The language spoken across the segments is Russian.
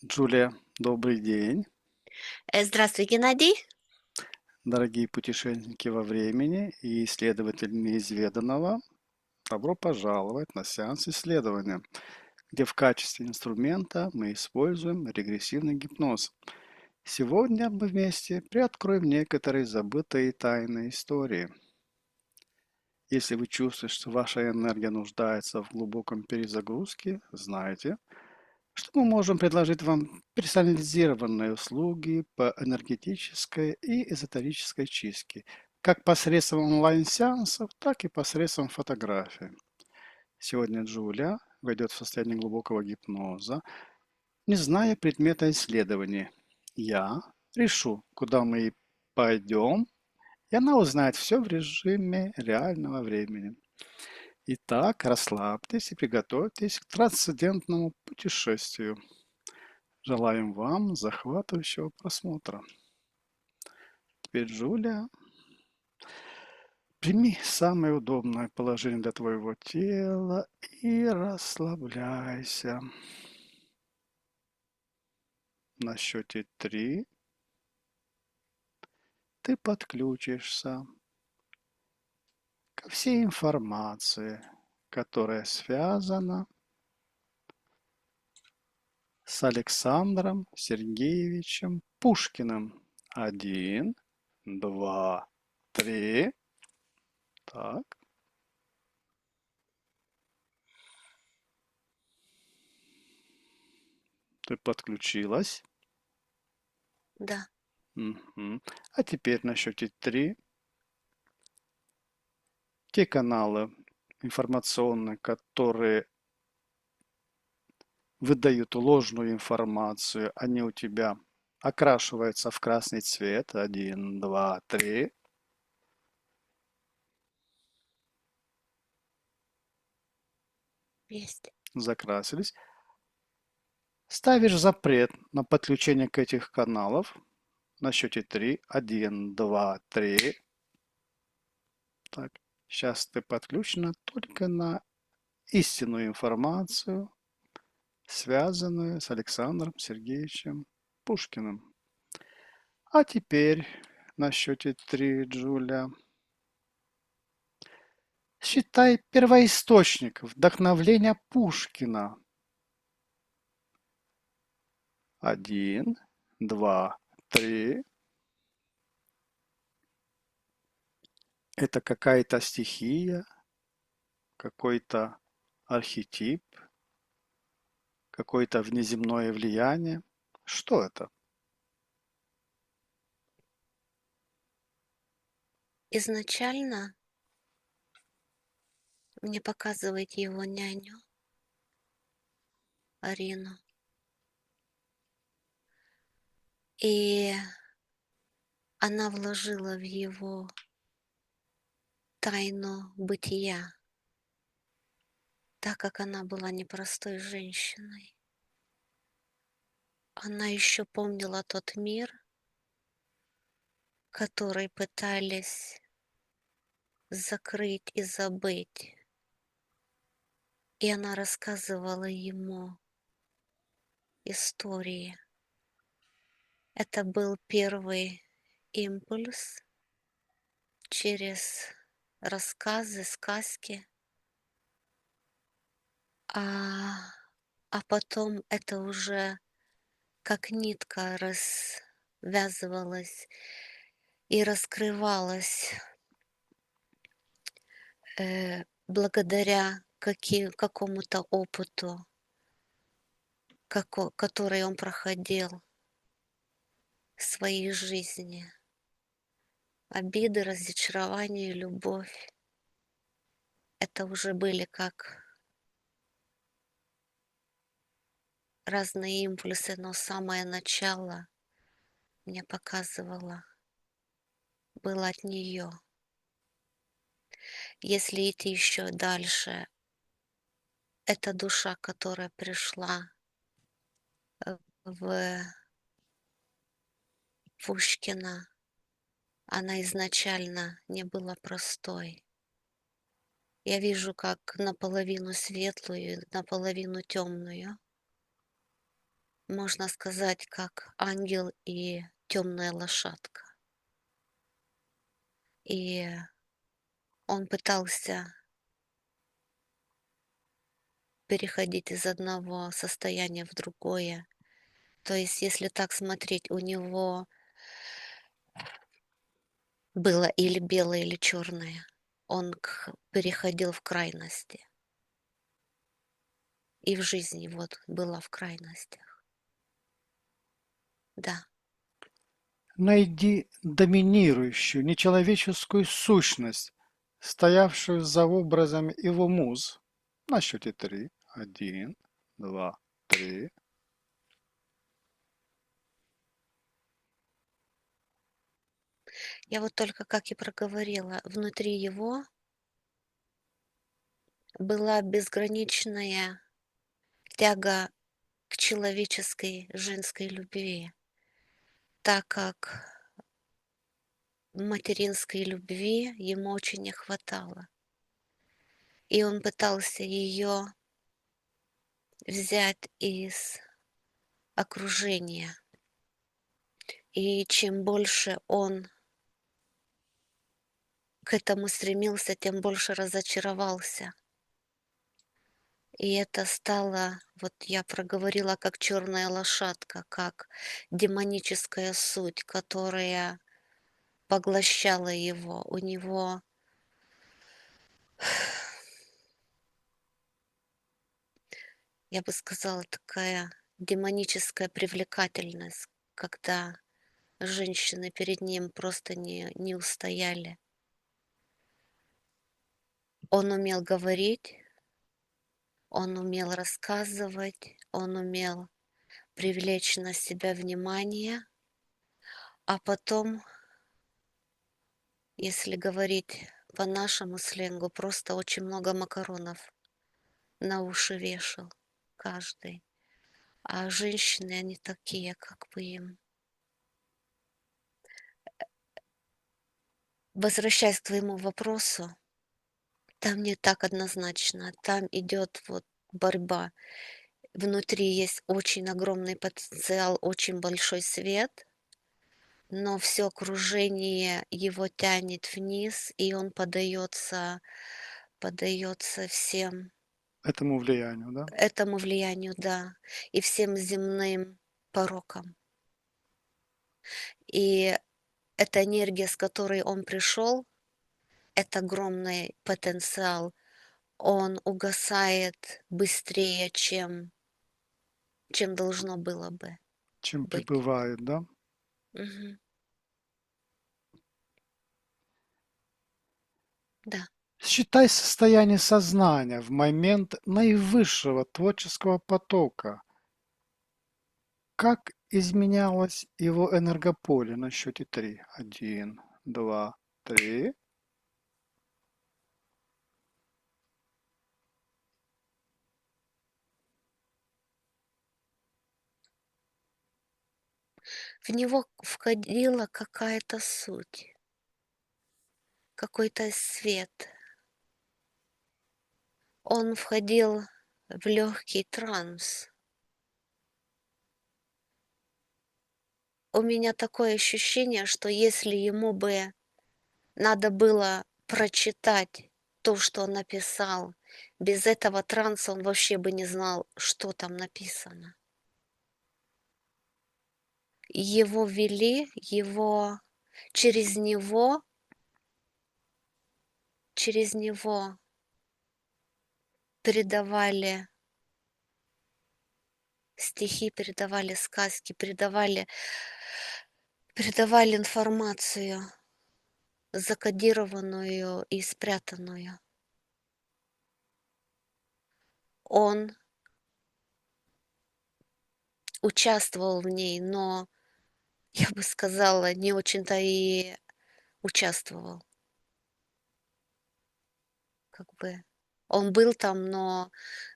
Джулия, добрый день. Здравствуй, Геннадий. Дорогие путешественники во времени и исследователи неизведанного, добро пожаловать на сеанс исследования, где в качестве инструмента мы используем регрессивный гипноз. Сегодня мы вместе приоткроем некоторые забытые тайны истории. Если вы чувствуете, что ваша энергия нуждается в глубоком перезагрузке, знайте, что мы можем предложить вам персонализированные услуги по энергетической и эзотерической чистке, как посредством онлайн-сеансов, так и посредством фотографий. Сегодня Джулия войдет в состояние глубокого гипноза, не зная предмета исследования. Я решу, куда мы пойдем, и она узнает все в режиме реального времени. Итак, расслабьтесь и приготовьтесь к трансцендентному путешествию. Желаем вам захватывающего просмотра. Теперь, Джулия, прими самое удобное положение для твоего тела и расслабляйся. На счете 3 ты подключишься ко всей информации, которая связана с Александром Сергеевичем Пушкиным. 1, 2, 3. Так, ты подключилась. Да. Мгм. А теперь на счете 3 те каналы информационные, которые выдают ложную информацию, они у тебя окрашиваются в красный цвет. 1, 2, 3. Есть. Закрасились. Ставишь запрет на подключение к этих каналов на счете 3. 1, 2, 3. Так, сейчас ты подключена только на истинную информацию, связанную с Александром Сергеевичем Пушкиным. А теперь на счете 3, Джуля. Считай первоисточник вдохновления Пушкина. 1, 2, 3. Это какая-то стихия, какой-то архетип, какое-то внеземное влияние. Что это? Изначально мне показывает его няню Арину. И она вложила в его тайну бытия, так как она была непростой женщиной. Она еще помнила тот мир, который пытались закрыть и забыть. И она рассказывала ему истории. Это был первый импульс через рассказы, сказки, а, а потом это уже как нитка развязывалась и раскрывалась благодаря какому-то опыту, который он проходил в своей жизни. Обиды, разочарование, любовь. Это уже были как разные импульсы, но самое начало мне показывало было от нее. Если идти еще дальше, это душа, которая пришла в Пушкина, она изначально не была простой. Я вижу как наполовину светлую, наполовину темную. можно сказать, как ангел и темная лошадка. И он пытался переходить из одного состояния в другое. То есть, если так смотреть, у него было или белое, или черное. Он переходил в крайности. И в жизни вот была в крайностях. Да. Найди доминирующую нечеловеческую сущность, стоявшую за образом его муз. На счете три. Один, два, три. Я вот только как и проговорила, внутри его была безграничная тяга к человеческой женской любви, так как материнской любви ему очень не хватало. И он пытался ее взять из окружения. И чем больше он к этому стремился, тем больше разочаровался. И это стало, вот я проговорила, как черная лошадка, как демоническая суть, которая поглощала его. У него я бы сказала, такая демоническая привлекательность, когда женщины перед ним просто не устояли. Он умел говорить, он умел рассказывать, он умел привлечь на себя внимание, а потом, если говорить по нашему сленгу, просто очень много макаронов на уши вешал каждый. А женщины, они такие, как бы им. Возвращаясь к твоему вопросу, там не так однозначно. Там идет вот борьба. Внутри есть очень огромный потенциал, очень большой свет, но все окружение его тянет вниз, и он поддается всем Этому влиянию, да? этому влиянию, да, и всем земным порокам. И эта энергия, с которой он пришел, это огромный потенциал, он угасает быстрее, чем должно было бы Чем быть. пребывает, да? Мгм. Да. Считай состояние сознания в момент наивысшего творческого потока. Как изменялось его энергополе на счете три? Один, два, три. В него входила какая-то суть, какой-то свет. Он входил в легкий транс. У меня такое ощущение, что если ему бы надо было прочитать то, что он написал, без этого транса он вообще бы не знал, что там написано. Его вели, его через него через него передавали стихи, передавали сказки, передавали информацию, закодированную и спрятанную. Он участвовал в ней, но, я бы сказала, не очень-то и участвовал. Как бы он был там, но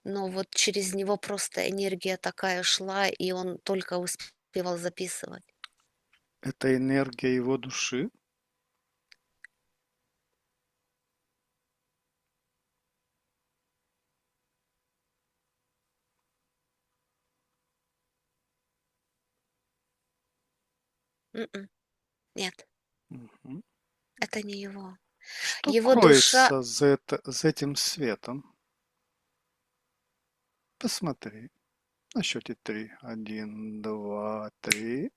вот через него просто энергия такая шла, и он только успевал записывать. Это энергия его души. Нет, Мгм. это не его. Что Его душа кроется за этим светом? Посмотри. На счете три. Один, два, три.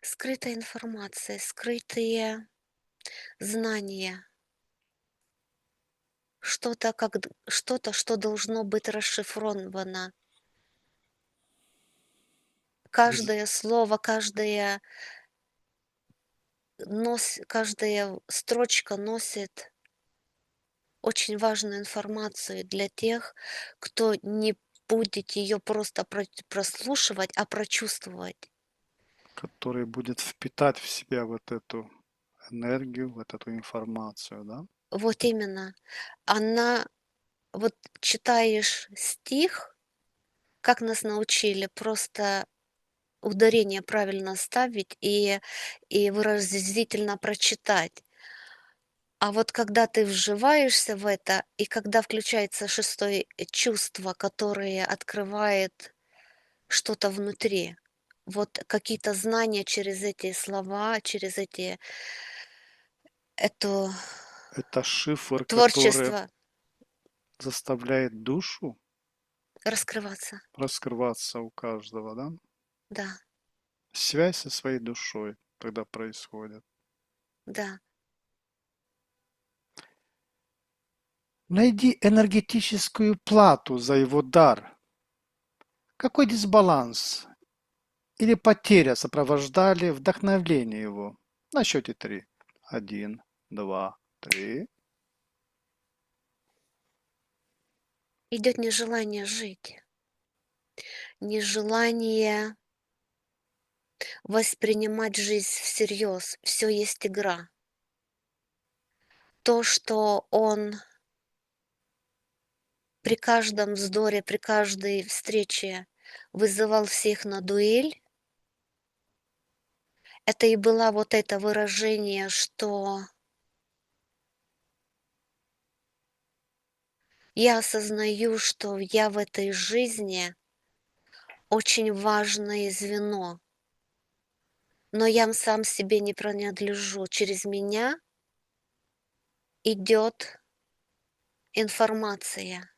скрытая информация, скрытые знания, что-то, что должно быть расшифровано. Без- Каждое слово, каждая строчка носит очень важную информацию для тех, кто не будет ее просто прослушивать, а прочувствовать. Который будет впитать в себя вот эту энергию, вот эту информацию, да? Вот именно. Она, вот читаешь стих, как нас научили, просто ударение правильно ставить и выразительно прочитать. А вот когда ты вживаешься в это, и когда включается шестое чувство, которое открывает что-то внутри, вот какие-то знания через эти слова, через это Это шифр, который творчество заставляет душу раскрываться. раскрываться у каждого, да? Да, Связь со своей душой тогда происходит. да. Найди энергетическую плату за его дар. Какой дисбаланс или потеря сопровождали вдохновление его? На счете три. Один, два, три. Идет нежелание жить, нежелание воспринимать жизнь всерьез. Все есть игра. То, что он при каждом вздоре, при каждой встрече вызывал всех на дуэль, это и было вот это выражение, что я осознаю, что я в этой жизни очень важное звено, но я сам себе не принадлежу. Через меня идет информация.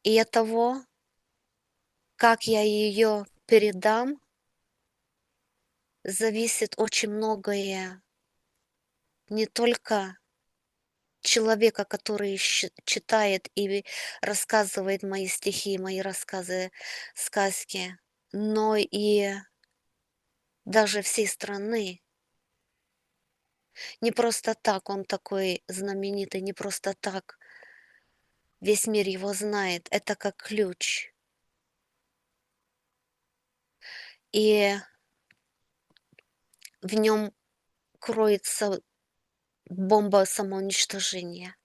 И от того, как я ее передам, зависит очень многое не только человека, который читает и рассказывает мои стихи, мои рассказы, сказки, но и даже всей страны. Не просто так он такой знаменитый, не просто так весь мир его знает. Это как ключ. И в нем кроется бомба самоуничтожения.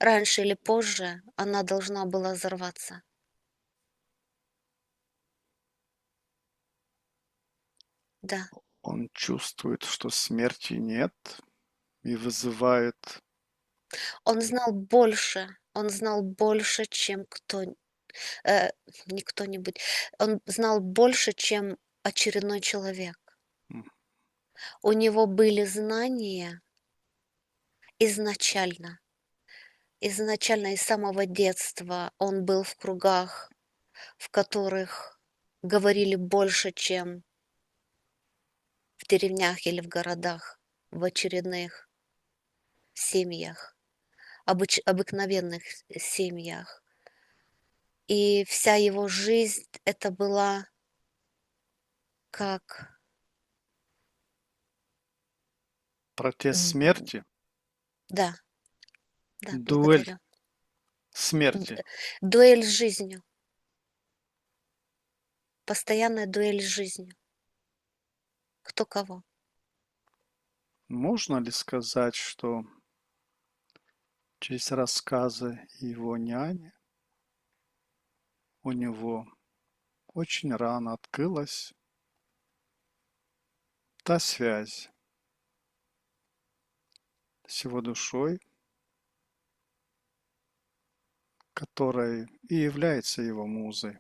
Раньше или позже она должна была взорваться. Да. Он чувствует, что смерти нет и вызывает Он знал больше, чем э, не кто-нибудь. Он знал больше, чем очередной человек. м, У него были знания изначально. Изначально, из самого детства он был в кругах, в которых говорили больше, чем в деревнях или в городах, в очередных семьях, обыкновенных семьях. И вся его жизнь это была как протест д смерти, да, да, дуэль благодарю. Д смерти. дуэль с жизнью, постоянная дуэль с жизнью. Кто кого. Можно ли сказать, что через рассказы его няни у него очень рано открылась та связь с его душой, которая и является его музой.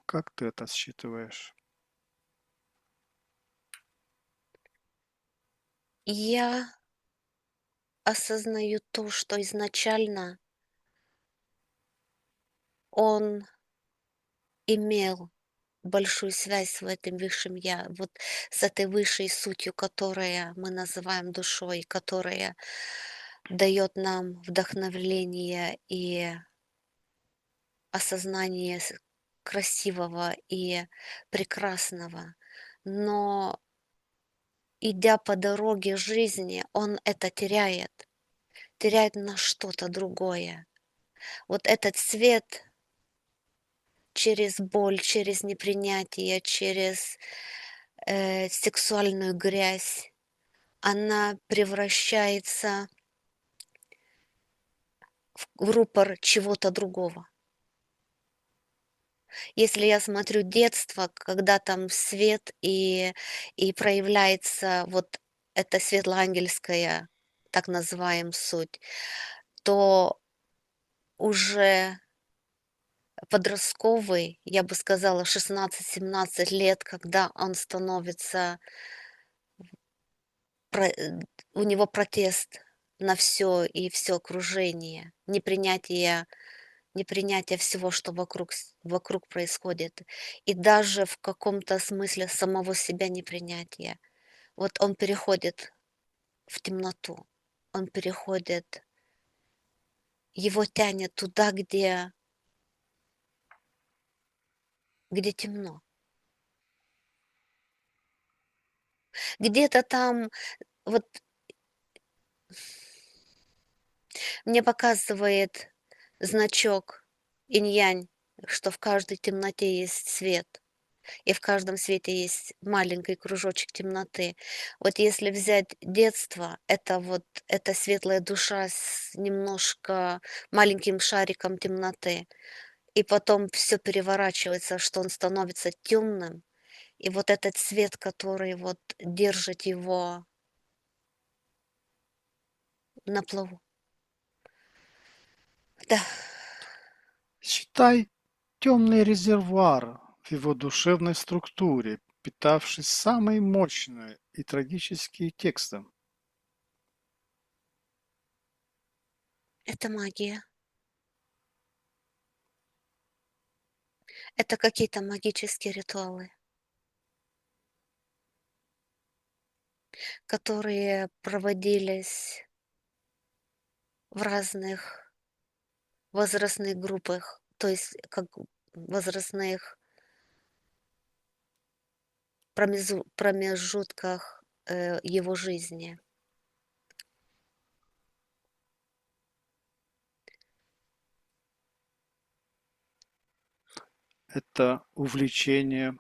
Как ты это считываешь? Я осознаю то, что изначально он имел большую связь в этом высшем я, вот с этой высшей сутью, которая мы называем душой, которая дает нам вдохновление и осознание красивого и прекрасного. Но идя по дороге жизни, он это теряет на что-то другое. Вот этот свет через боль, через непринятие, через сексуальную грязь, она превращается в рупор чего-то другого. Если я смотрю детство, когда там свет и проявляется вот эта светлоангельская, так называем, суть, то уже подростковый, я бы сказала, 16-17 лет, когда он становится, у него протест на все и все окружение, непринятие всего, что вокруг происходит, и даже в каком-то смысле самого себя непринятие. Вот он переходит в темноту, он переходит, его тянет туда, где темно. Где-то там, вот мне показывает значок инь-янь, что в каждой темноте есть свет. И в каждом свете есть маленький кружочек темноты. Вот если взять детство, это вот эта светлая душа с немножко маленьким шариком темноты, и потом все переворачивается, что он становится темным, и вот этот свет, который вот держит его на плаву. Да, Считай темный резервуар в его душевной структуре, питавший самые мощные и трагические тексты. это магия. Это какие-то магические ритуалы, которые проводились в разных возрастных группах, то есть как возрастных промежутках, его жизни. Это увлечение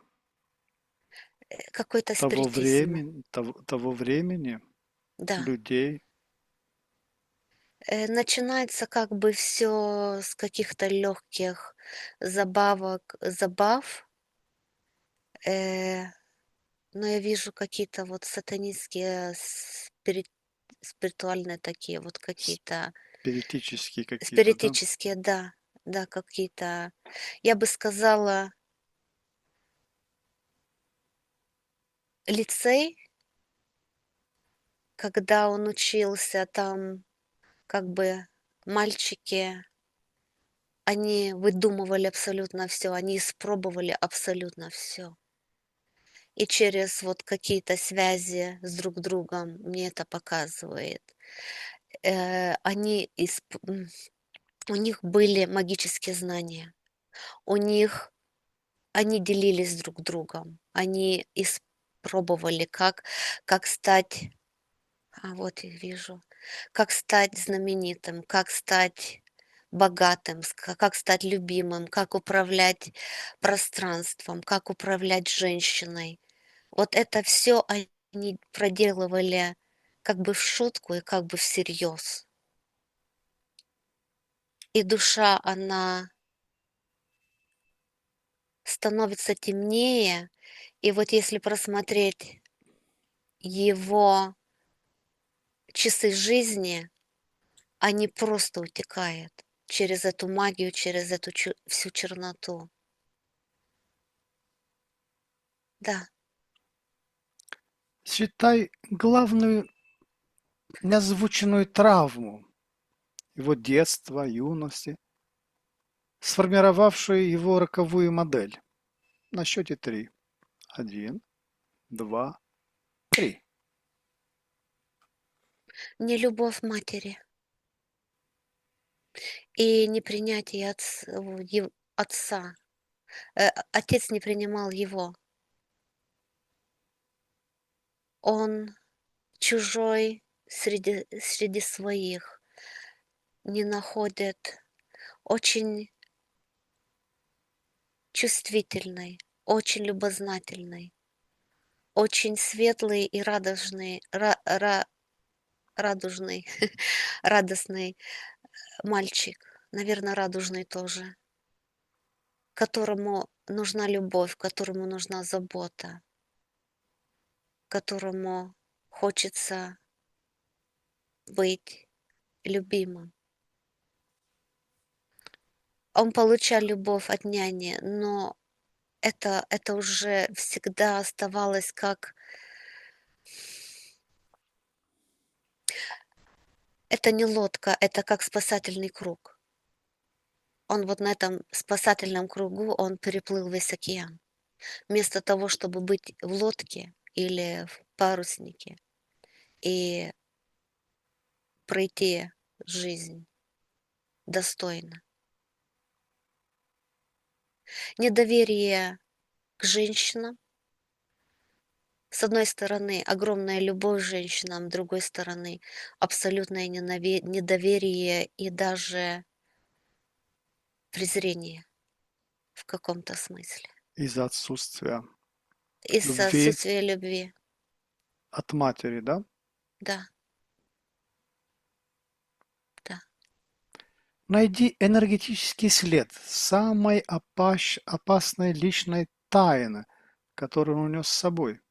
Какой-то того спиритизм, времени, того времени, да. людей. Начинается как бы все с каких-то легких забав, э, но я вижу какие-то вот сатанинские спиритуальные такие вот какие-то Спиритические какие-то, да? спиритические, да, да, какие-то, я бы сказала, лицей, когда он учился, там как бы мальчики, они выдумывали абсолютно все, они испробовали абсолютно все. И через вот какие-то связи с друг другом мне это показывает. Они у них были магические знания, у них они делились друг другом, они испробовали, как стать, вот их вижу, как стать знаменитым, как стать богатым, как стать любимым, как управлять пространством, как управлять женщиной. Вот это все они проделывали как бы в шутку и как бы всерьез. И душа, она становится темнее. И вот если просмотреть его часы жизни, они просто утекают через эту магию, через эту всю черноту. Да, Считай главную неозвученную травму его детства, юности, сформировавшую его роковую модель. На счете 3. 1, 2, 3. не любовь матери и непринятие отца. Отец не принимал его. Он чужой среди своих, не находит, очень чувствительный, очень любознательный, очень светлый и радужный, радостный мальчик, наверное, радужный тоже, которому нужна любовь, которому нужна забота, которому хочется быть любимым. Он получал любовь от няни, но это уже всегда оставалось как это не лодка, это как спасательный круг. Он вот на этом спасательном кругу, он переплыл весь океан. Вместо того, чтобы быть в лодке или в паруснике и пройти жизнь достойно. Недоверие к женщинам. С одной стороны, огромная любовь к женщинам, с другой стороны, абсолютное недоверие и даже презрение в каком-то смысле. Из-за отсутствия Из-за любви отсутствия любви. от матери, да? Да, да. Найди энергетический след самой опасной личной тайны, которую он унес с собой.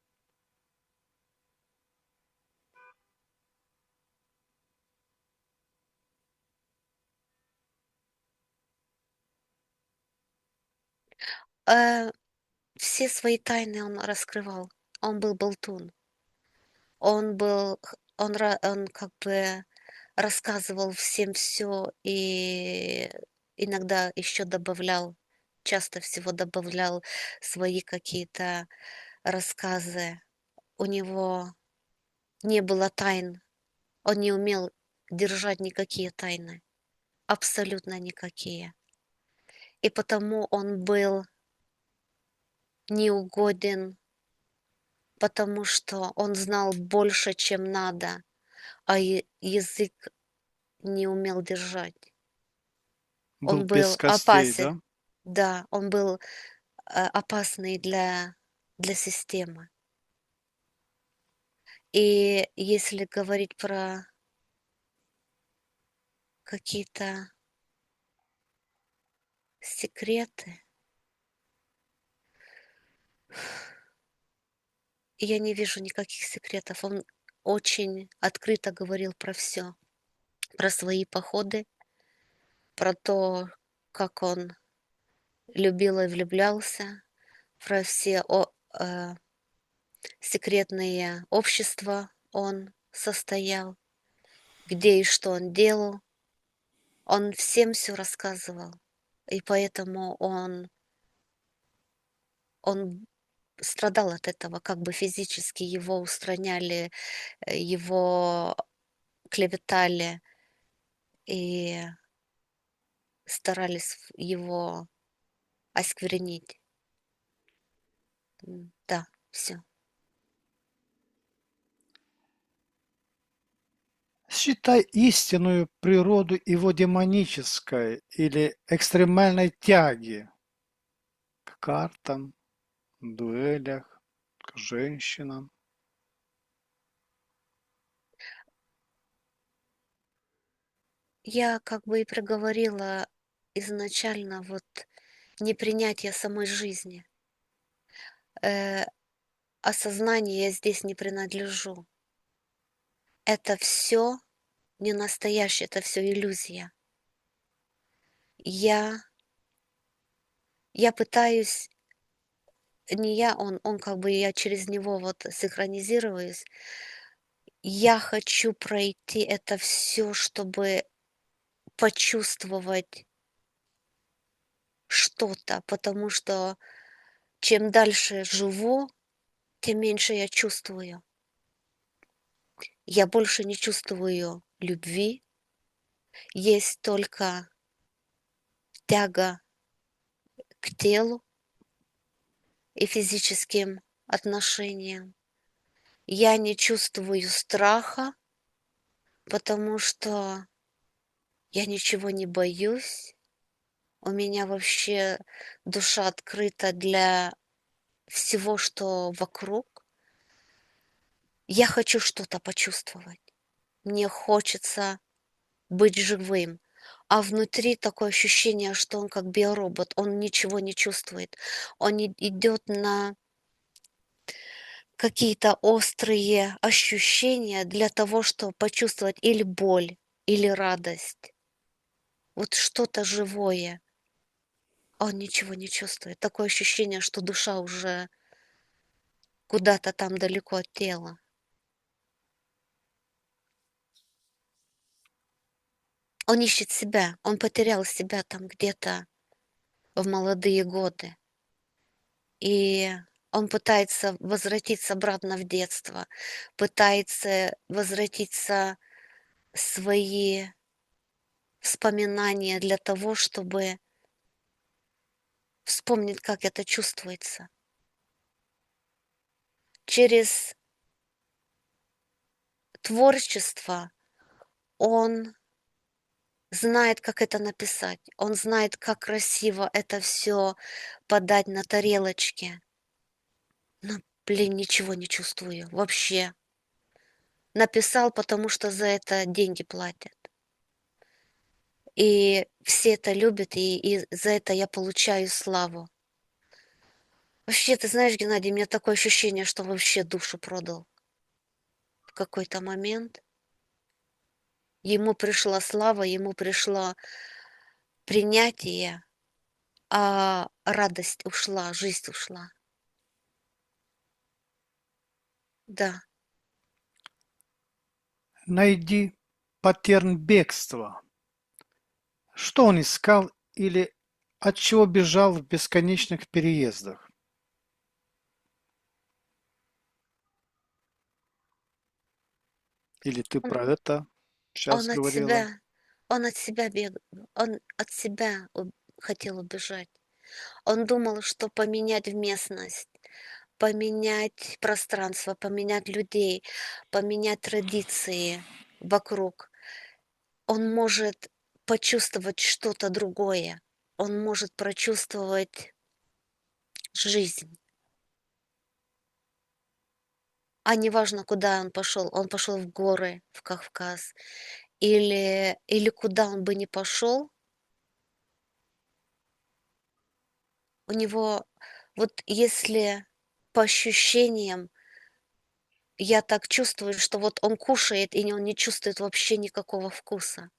Э, все свои тайны он раскрывал. Он был болтун. Он как бы рассказывал всем все и иногда еще добавлял, часто всего добавлял свои какие-то рассказы. У него не было тайн, он не умел держать никакие тайны, абсолютно никакие. И потому он был неугоден, потому что он знал больше, чем надо, а язык не умел держать. Был Он без был костей, опасен. да? Да, он был, опасный для системы. И если говорить про какие-то секреты, я не вижу никаких секретов. Он очень открыто говорил про все, про свои походы, про то, как он любил и влюблялся, про все секретные общества он состоял, где и что он делал. Он всем все рассказывал, и поэтому он страдал от этого, как бы физически его устраняли, его клеветали и старались его осквернить. Да, все. Считай истинную природу его демонической или экстремальной тяги к картам, дуэлях, к женщинам. Я как бы и проговорила изначально вот непринятие самой жизни. Осознание: "Я здесь не принадлежу". это все не настоящее, это все иллюзия. Я я пытаюсь, не я, он как бы я через него вот синхронизируюсь. Я хочу пройти это все, чтобы почувствовать что-то, потому что чем дальше живу, тем меньше я чувствую. Я больше не чувствую любви, есть только тяга к телу и физическим отношениям. Я не чувствую страха, потому что я ничего не боюсь. У меня вообще душа открыта для всего, что вокруг. Я хочу что-то почувствовать. Мне хочется быть живым. А внутри такое ощущение, что он как биоробот, он ничего не чувствует. Он идет на какие-то острые ощущения для того, чтобы почувствовать или боль, или радость. Вот что-то живое. Он ничего не чувствует. Такое ощущение, что душа уже куда-то там далеко от тела. Он ищет себя, он потерял себя там где-то в молодые годы. И он пытается возвратиться обратно в детство, пытается возвратиться в свои вспоминания для того, чтобы вспомнить, как это чувствуется. Через творчество он знает, как это написать, он знает, как красиво это все подать на тарелочке. Но, блин, ничего не чувствую вообще. Написал, потому что за это деньги платят. И все это любят, и за это я получаю славу. Вообще, ты знаешь, Геннадий, у меня такое ощущение, что вообще душу продал в какой-то момент. Ему пришла слава, ему пришло принятие, а радость ушла, жизнь ушла. Да. Найди паттерн бегства. Что он искал или от чего бежал в бесконечных переездах? Или ты Он, про это сейчас он от говорила? себя, он от себя бегал, он от себя хотел убежать. Он думал, что поменять местность, поменять пространство, поменять людей, поменять традиции вокруг. Он может почувствовать что-то другое. Он может прочувствовать жизнь. А неважно, куда он пошел в горы, в Кавказ, или куда он бы ни пошел, у него вот если по ощущениям я так чувствую, что вот он кушает, и он не чувствует вообще никакого вкуса.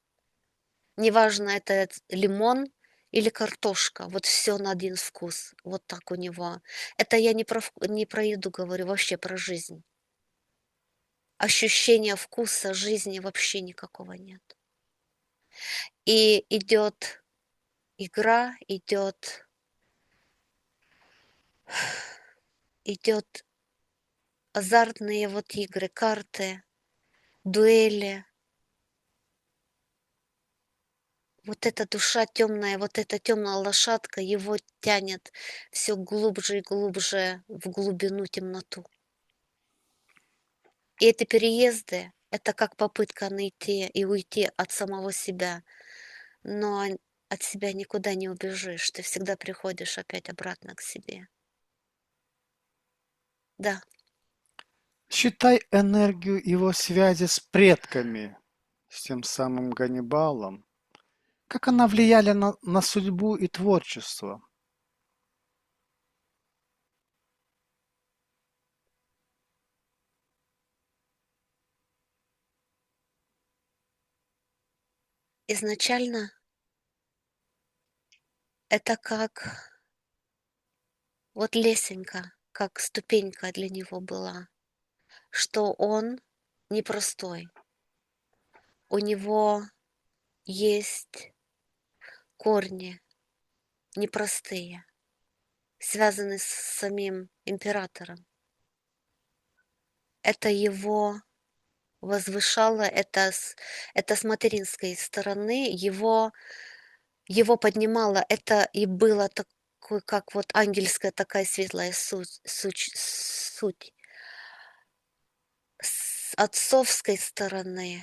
Неважно, это лимон или картошка, вот все на один вкус. Вот так у него. Это я не про еду говорю, вообще про жизнь. Ощущения вкуса жизни вообще никакого нет. И идет игра, идет азартные вот игры, карты, дуэли. Вот эта душа темная, вот эта темная лошадка его тянет все глубже и глубже в глубину, темноту. И эти переезды — это как попытка найти и уйти от самого себя, но от себя никуда не убежишь, ты всегда приходишь опять обратно к себе. Да, Считай энергию его связи с предками, с тем самым Ганнибалом. Как она влияли на судьбу и творчество? изначально это как вот лесенка, как ступенька для него была, что он непростой. У него есть корни непростые, связанные с самим императором. Это его возвышало, это с материнской стороны его поднимало, это и было такой, как вот ангельская такая светлая суть. С отцовской стороны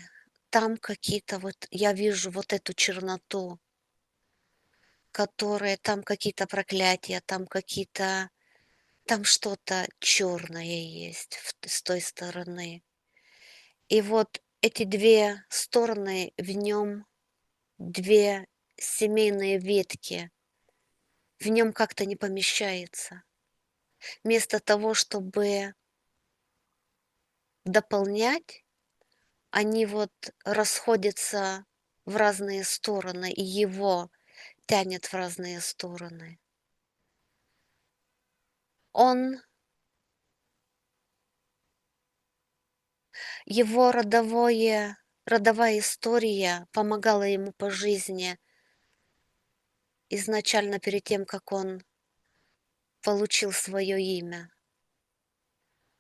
там какие-то вот я вижу вот эту черноту, которая там какие-то проклятия, там что-то черное есть с той стороны. И вот эти 2 стороны в нем, 2 семейные ветки, в нем как-то не помещается. Вместо того, чтобы дополнять, они вот расходятся в разные стороны, и его тянет в разные стороны. Он его родовая история помогала ему по жизни изначально перед тем, как он получил свое имя.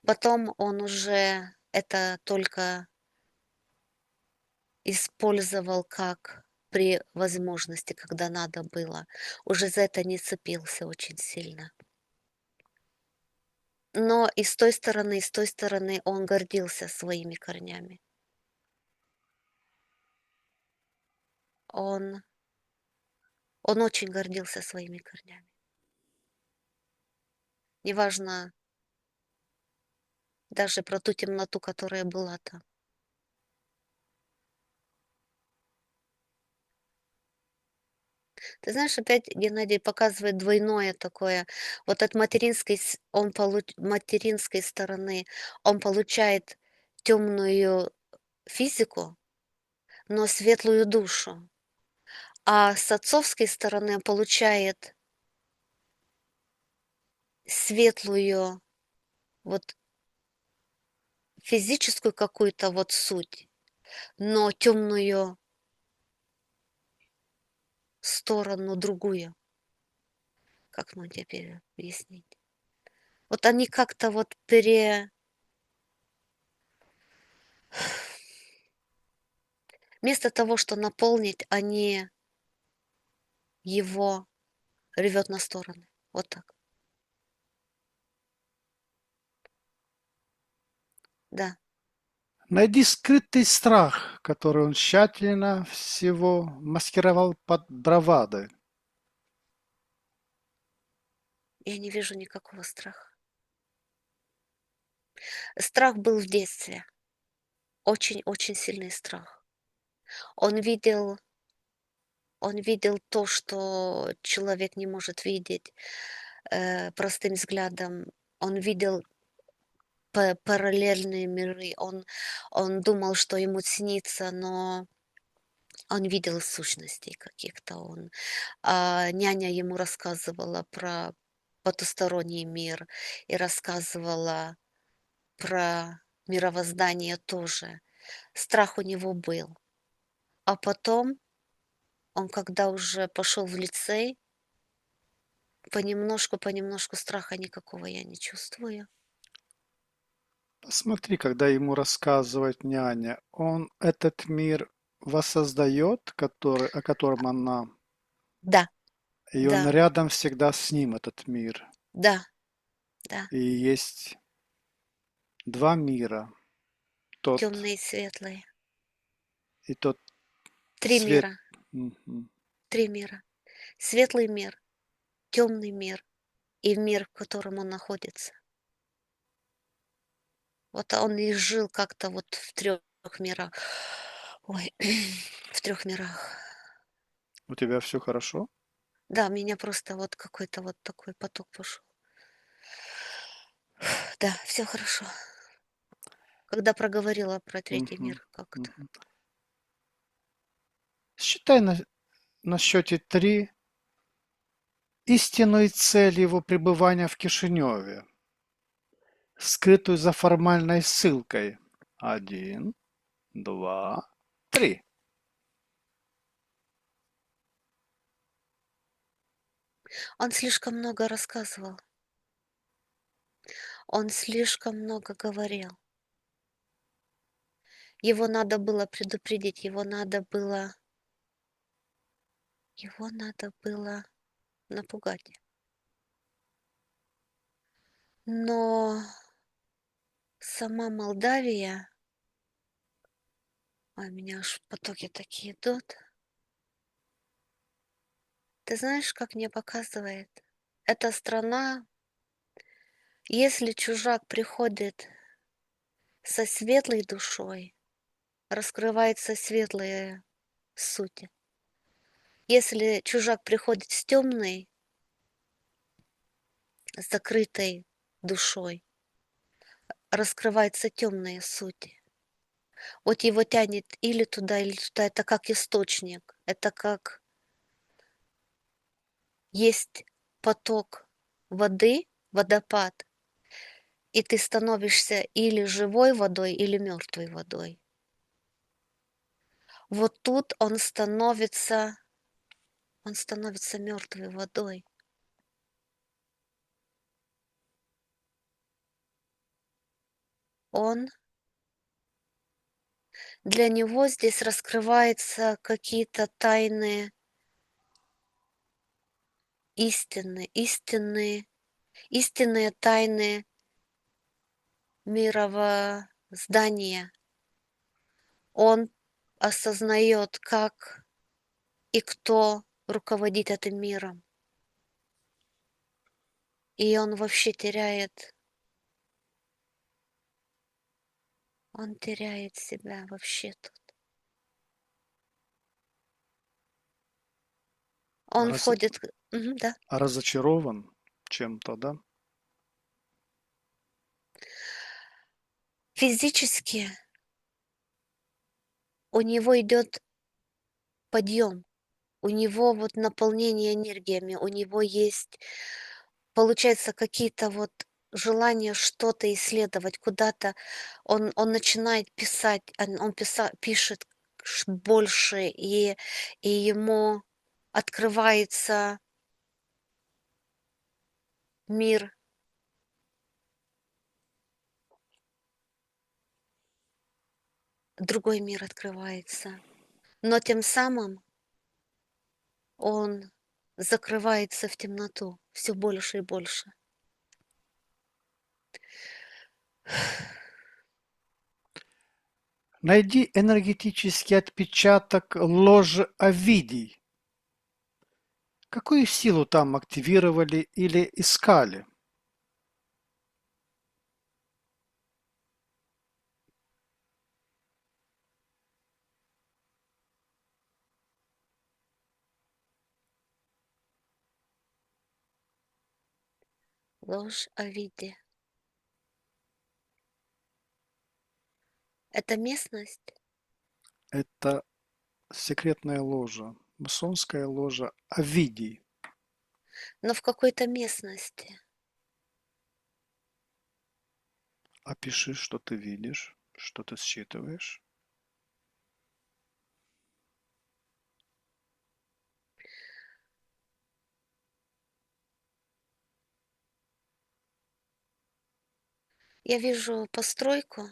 Потом он уже это только использовал как при возможности, когда надо было. Уже за это не цепился очень сильно. Но и с той стороны он гордился своими корнями. Он он очень гордился своими корнями. Неважно даже про ту темноту, которая была там. Ты знаешь, опять Геннадий показывает двойное такое. Вот от материнской стороны он получает темную физику, но светлую душу. А с отцовской стороны он получает светлую, вот физическую какую-то вот суть, но темную сторону другую. Как вам теперь объяснить? Вот они как-то вот вместо того, что наполнить, они его рвет на стороны. Вот так. Да. Найди скрытый страх, который он тщательно всего маскировал под бравадой. Я не вижу никакого страха. Страх был в детстве. Очень-очень сильный страх. Он видел он видел то, что человек не может видеть, простым взглядом. Он видел параллельные миры. Он думал, что ему снится, но он видел сущностей каких-то. Няня ему рассказывала про потусторонний мир и рассказывала про мировоздание тоже. Страх у него был. А потом он, когда уже пошел в лицей, понемножку страха никакого я не чувствую. Посмотри, когда ему рассказывает няня, он этот мир воссоздает, о котором она, Да, и да, он рядом всегда с ним, этот мир. да, да. И есть два мира. Тот Темные и светлые. и тот Три свет. мира. Мгм. 3 мира. Светлый мир, темный мир и мир, в котором он находится. Вот он и жил как-то вот в 3 мирах. Ой, в 3 мирах. У тебя все хорошо? Да, у меня просто вот какой-то вот такой поток пошел. Да, все хорошо. Когда проговорила про третий Мгм. мир как-то. Мгм. Считай на счете 3 истинную цель его пребывания в Кишиневе, скрытую за формальной ссылкой. 1, 2, 3. Он слишком много рассказывал. Он слишком много говорил. Его надо было предупредить, его надо было напугать. Но сама Молдавия, ой, у меня аж потоки такие идут. Ты знаешь, как мне показывает? Эта страна, если чужак приходит со светлой душой, раскрывается светлая суть. Если чужак приходит с темной, с закрытой душой, раскрывается темная суть. Вот его тянет или туда, или туда. Это как источник. Это как есть поток воды, водопад, и ты становишься или живой водой, или мертвой водой. Вот тут он становится мертвой водой. Он, для него здесь раскрываются какие-то тайны истинные тайны мировоздания. Он осознает, как и кто руководит этим миром. И он теряет себя вообще тут. Он Раз- входит, да. разочарован чем-то, да? Физически у него идет подъем, у него вот наполнение энергиями, у него есть, получается, какие-то вот желания что-то исследовать, куда-то. Он начинает писать, пишет больше, и ему открывается мир, другой мир открывается. Но тем самым он закрывается в темноту все больше и больше. Найди энергетический отпечаток ложи Овидий. Какую силу там активировали или искали? Ложь о виде. Это местность, Это секретная ложа, масонская ложа Овидий. но в какой-то местности. Опиши, что ты видишь, что ты считываешь. Я вижу постройку,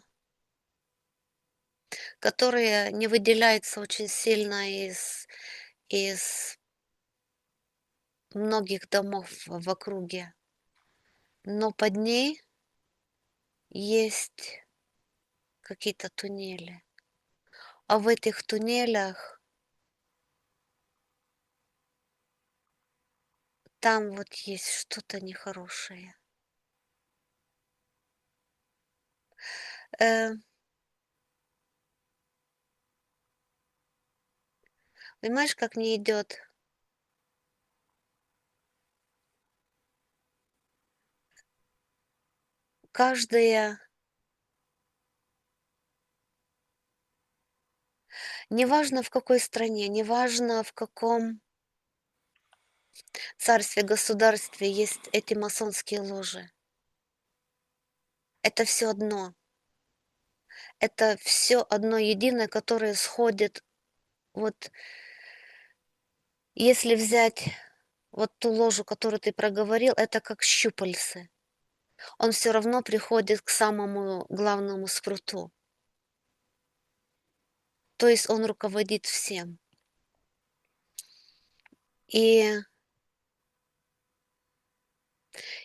которая не выделяется очень сильно из многих домов в округе, но под ней есть какие-то туннели. А в этих туннелях там вот есть что-то нехорошее. Э, Понимаешь, как мне идет? Каждая Неважно в какой стране, неважно в каком царстве, государстве есть эти масонские ложи. Это все одно. Это все одно единое, которое сходит вот если взять вот ту ложу, которую ты проговорил, это как щупальцы. Он все равно приходит к самому главному спруту. То есть он руководит всем. И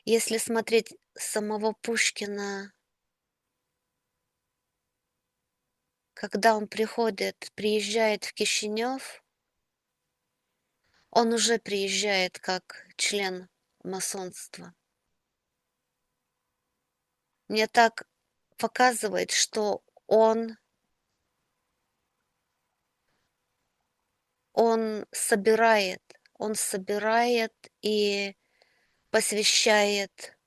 если смотреть самого Пушкина, когда он приезжает в Кишинев, он уже приезжает как член масонства. Мне так показывает, что он собирает и посвящает,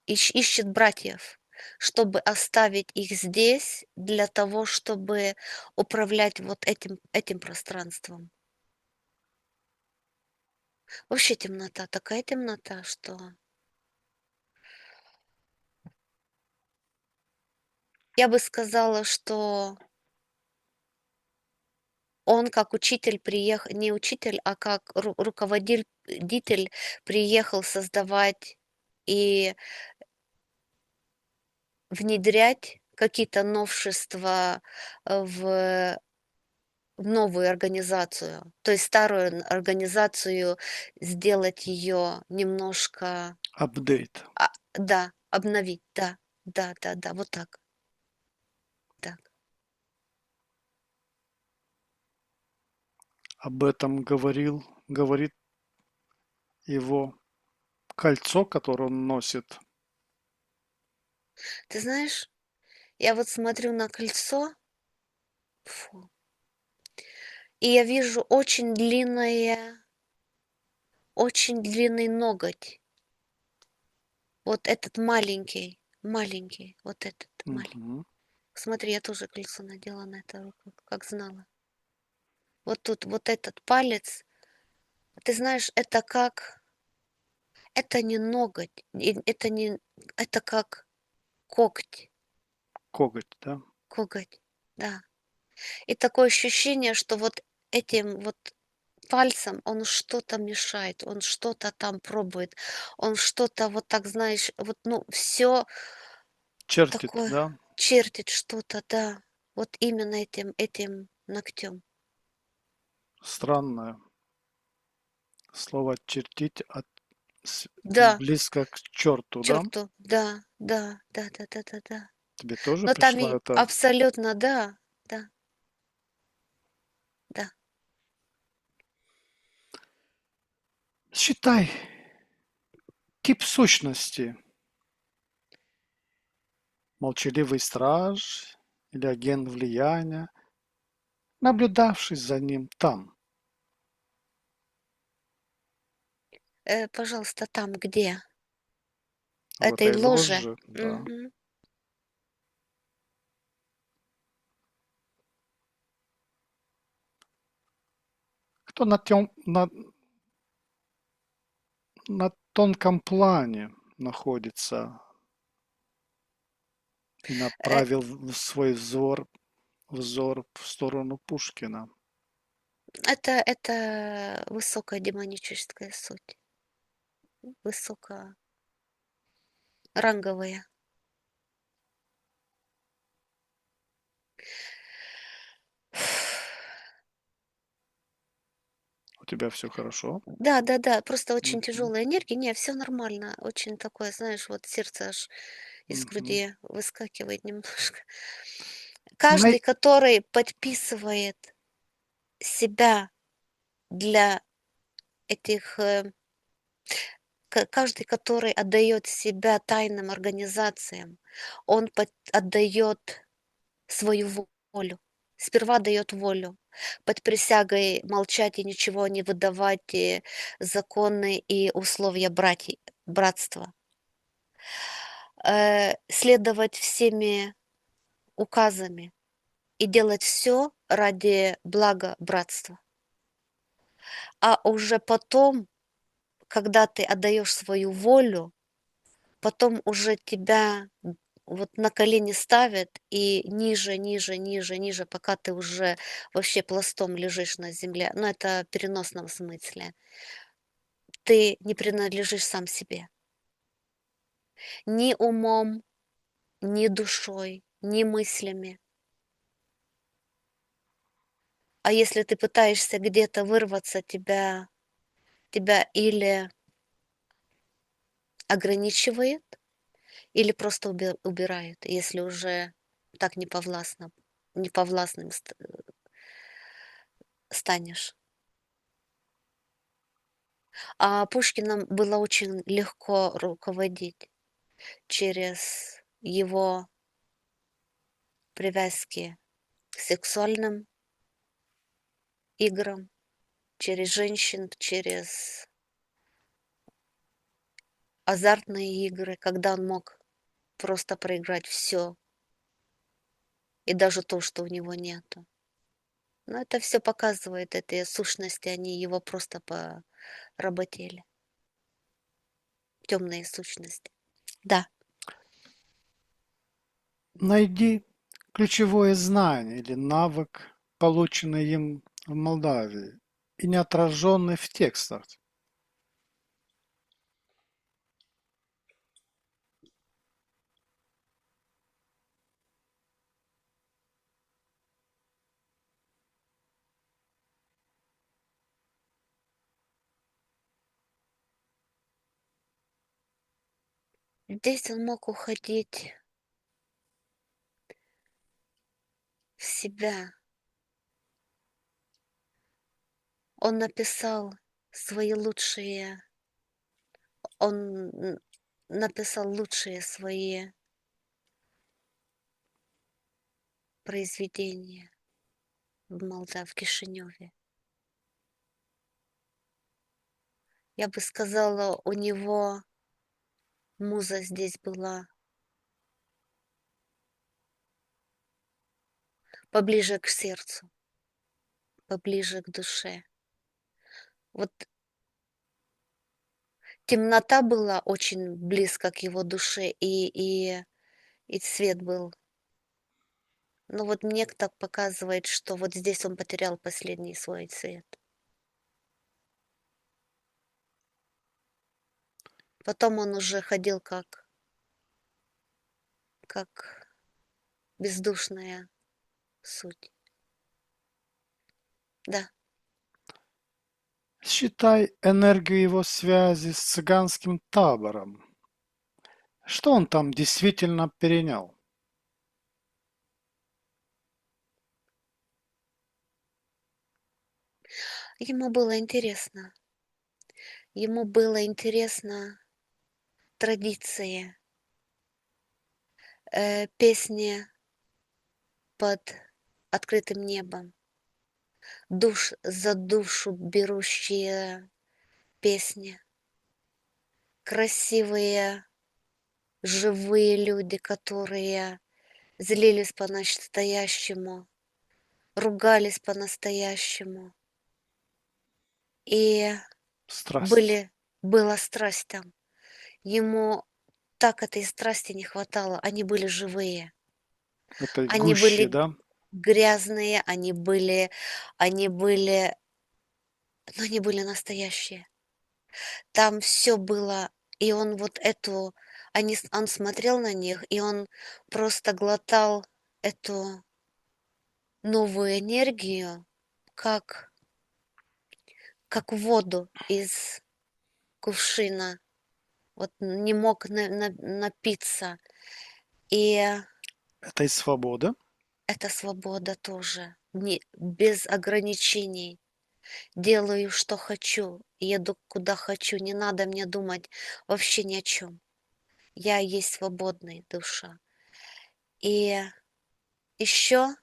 ищет братьев, чтобы оставить их здесь для того, чтобы управлять вот этим пространством. Вообще темнота, такая темнота, что я бы сказала, что он как учитель приехал, не учитель, а как руководитель приехал создавать и внедрять какие-то новшества в новую организацию. То есть старую организацию сделать ее немножко, Апдейт. да, обновить, да, да, да, да, вот так, так. Об этом говорит его кольцо, которое он носит. Ты знаешь, я вот смотрю на кольцо, фу, и я вижу очень длинный ноготь. Вот этот маленький, маленький, вот этот маленький. Мгм. Смотри, я тоже кольцо надела на эту руку, как знала. Вот тут вот этот палец, ты знаешь, это не ноготь, это не, это как коготь, Коготь, да? коготь, да. И такое ощущение, что вот этим вот пальцем он что-то мешает, он что-то там пробует, он что-то вот так, знаешь, вот, ну, все Чертит, такое да? чертит что-то, да, вот именно этим ногтем. Странное слово чертить Да, близко к черту, да? черту, да, да, да, да, да, да, да. Тебе тоже Но там пришла и это? абсолютно, да, да, да. Считай, тип сущности. Молчаливый страж или агент влияния, наблюдавший за ним там. Пожалуйста, там где? В Этой этой ложе? ложе, да. Мгм. Кто на тонком плане находится и Э, направил свой взор в сторону Пушкина. это высокая демоническая суть, высокоранговая. У тебя все хорошо? Да-да-да, просто очень Мгм. тяжелая энергия. Не, все нормально. Очень такое, знаешь, вот сердце аж из Мгм. груди выскакивает немножко. Най- Каждый, который подписывает себя для этих, каждый, который отдает себя тайным организациям, он отдает свою волю. Сперва дает волю. Под присягой молчать и ничего не выдавать, законы и условия братства. Следовать всеми указами, и делать все ради блага братства. А уже потом, когда ты отдаешь свою волю, потом уже тебя вот на колени ставят и ниже, ниже, ниже, ниже, пока ты уже вообще пластом лежишь на земле. Ну, это в переносном смысле. Ты не принадлежишь сам себе. Ни умом, ни душой, ни мыслями. А если ты пытаешься где-то вырваться, тебя или ограничивает, или просто убирает, если уже так неповластным станешь. А Пушкиным было очень легко руководить через его привязки к сексуальным играм, через женщин, через азартные игры, когда он мог просто проиграть все и даже то, что у него нету. Но это все показывает, эти сущности, они его просто поработили, темные сущности. Да. Найди ключевое знание или навык, полученный им в Молдавии и не отраженный в текстах. Здесь он мог уходить в себя. Он написал свои лучшие он написал лучшие свои произведения в Кишиневе. Я бы сказала, у него муза здесь была поближе к сердцу, поближе к душе. Вот темнота была очень близко к его душе, и цвет был. Но вот мне так показывает, что вот здесь он потерял последний свой цвет. Потом он уже ходил как бездушная суть. Да. Считай энергию его связи с цыганским табором. Что он там действительно перенял? Ему было интересно. Ему было интересно традиции, песни под открытым небом, душ за душу берущие песни, красивые, живые люди, которые злились по-настоящему, ругались по-настоящему. И Страсть была страсть там. Ему так этой страсти не хватало. Они были живые. этой Они гуще, были да? грязные, они были, но они были настоящие. Там все было, и он вот эту, он смотрел на них, и он просто глотал эту новую энергию, как, как воду из кувшина. Вот не мог напиться. И Этой свободы. это свобода тоже, без ограничений. Делаю, что хочу, еду куда хочу, не надо мне думать вообще ни о чем. Я есть свободная душа. И еще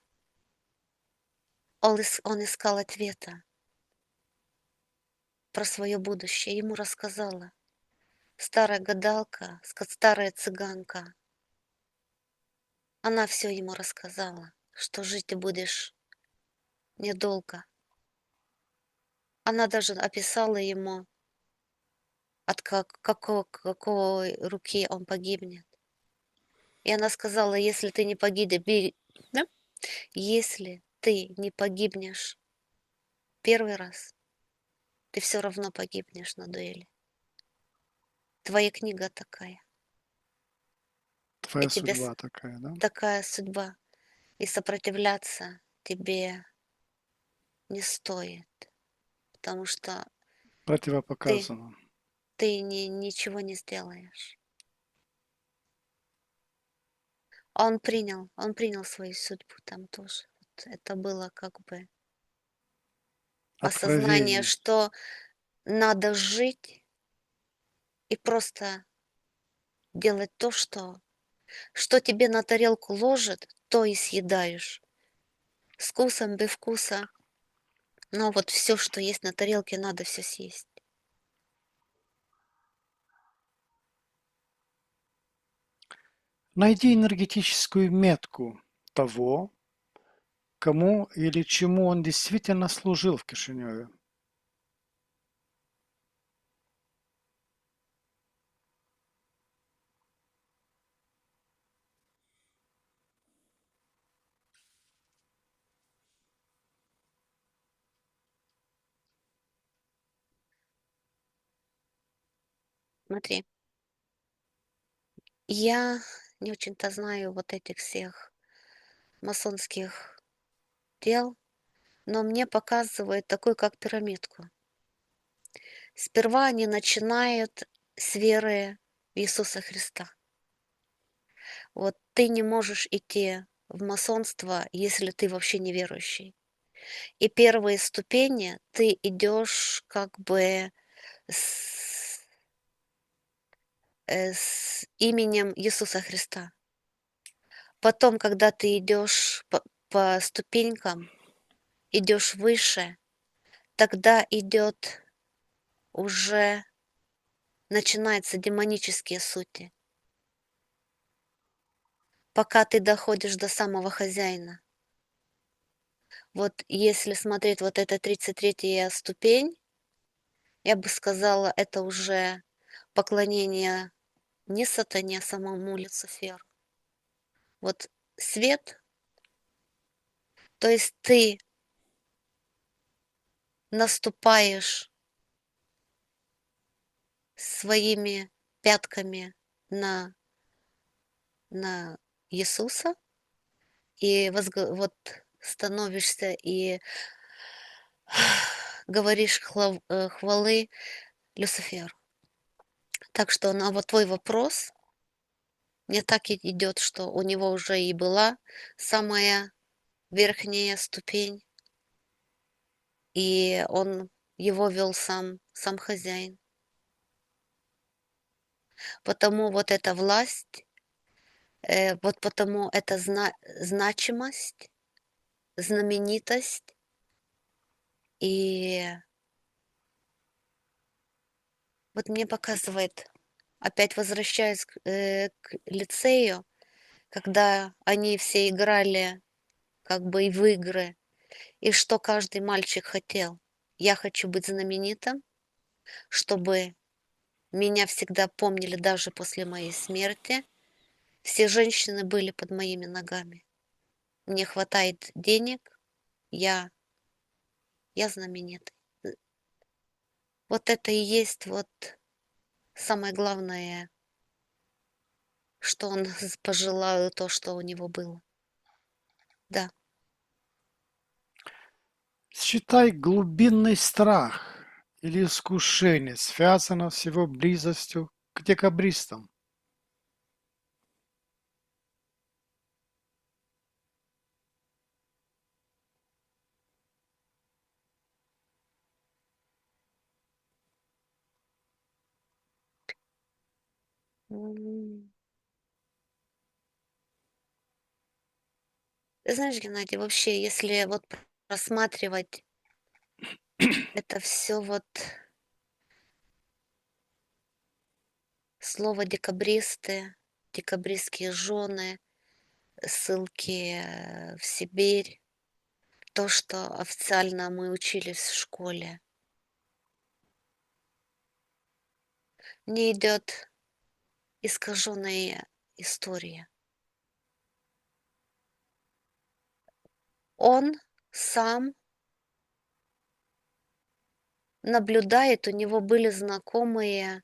он искал ответа про свое будущее. Ему рассказала старая гадалка, старая цыганка. Она все ему рассказала. что жить ты будешь недолго. Она даже описала ему, от какой руки он погибнет. И она сказала, если ты не погибнешь, да? Если ты не погибнешь первый раз, ты все равно погибнешь на дуэли. Твоя книга такая, и Твоя тебе судьба такая, да? такая судьба, и сопротивляться тебе не стоит, потому что ты, Противопоказано. ты ничего не сделаешь. А он принял свою судьбу там тоже. Вот это было как бы осознание, Откровение. что надо жить и просто делать то, что тебе на тарелку ложат, то и съедаешь. С вкусом, без вкуса. Но вот все, что есть на тарелке, надо все съесть. Найди энергетическую метку того, кому или чему он действительно служил в Кишиневе. Смотри, я не очень-то знаю вот этих всех масонских дел, но мне показывают такую, как пирамидку. Сперва они начинают с веры в Иисуса Христа. Вот ты не можешь идти в масонство, если ты вообще неверующий. И первые ступени ты идешь как бы с, с именем Иисуса Христа. Потом, когда ты идешь по ступенькам, идешь выше, тогда идет уже начинаются демонические сути, пока ты доходишь до самого хозяина. Вот если смотреть вот эта 33-я ступень, я бы сказала, это уже поклонение не сатане, а самому Люциферу. Вот свет, то есть ты наступаешь своими пятками на, на Иисуса и вот становишься и говоришь хвалы Люциферу. Так что на вот твой вопрос мне так и идет, что у него уже и была самая верхняя ступень, и он его вел сам хозяин. Потому вот эта власть, вот потому эта значимость, знаменитость и вот мне показывает, опять возвращаясь к лицею, когда они все играли как бы и в игры, и что каждый мальчик хотел. Я хочу быть знаменитым, чтобы меня всегда помнили даже после моей смерти. Все женщины были под моими ногами. Мне хватает денег, я, я знаменитый. Вот это и есть вот самое главное, что он пожелал, то, что у него было. Да. Считай, глубинный страх или искушение связано с его близостью к декабристам. М. Ты знаешь, Геннадий, вообще, если вот рассматривать это все вот слово декабристы, декабристские жены, ссылки в Сибирь, то, что официально мы учились в школе. Мне идет искаженная история. Он сам наблюдает, у него были знакомые,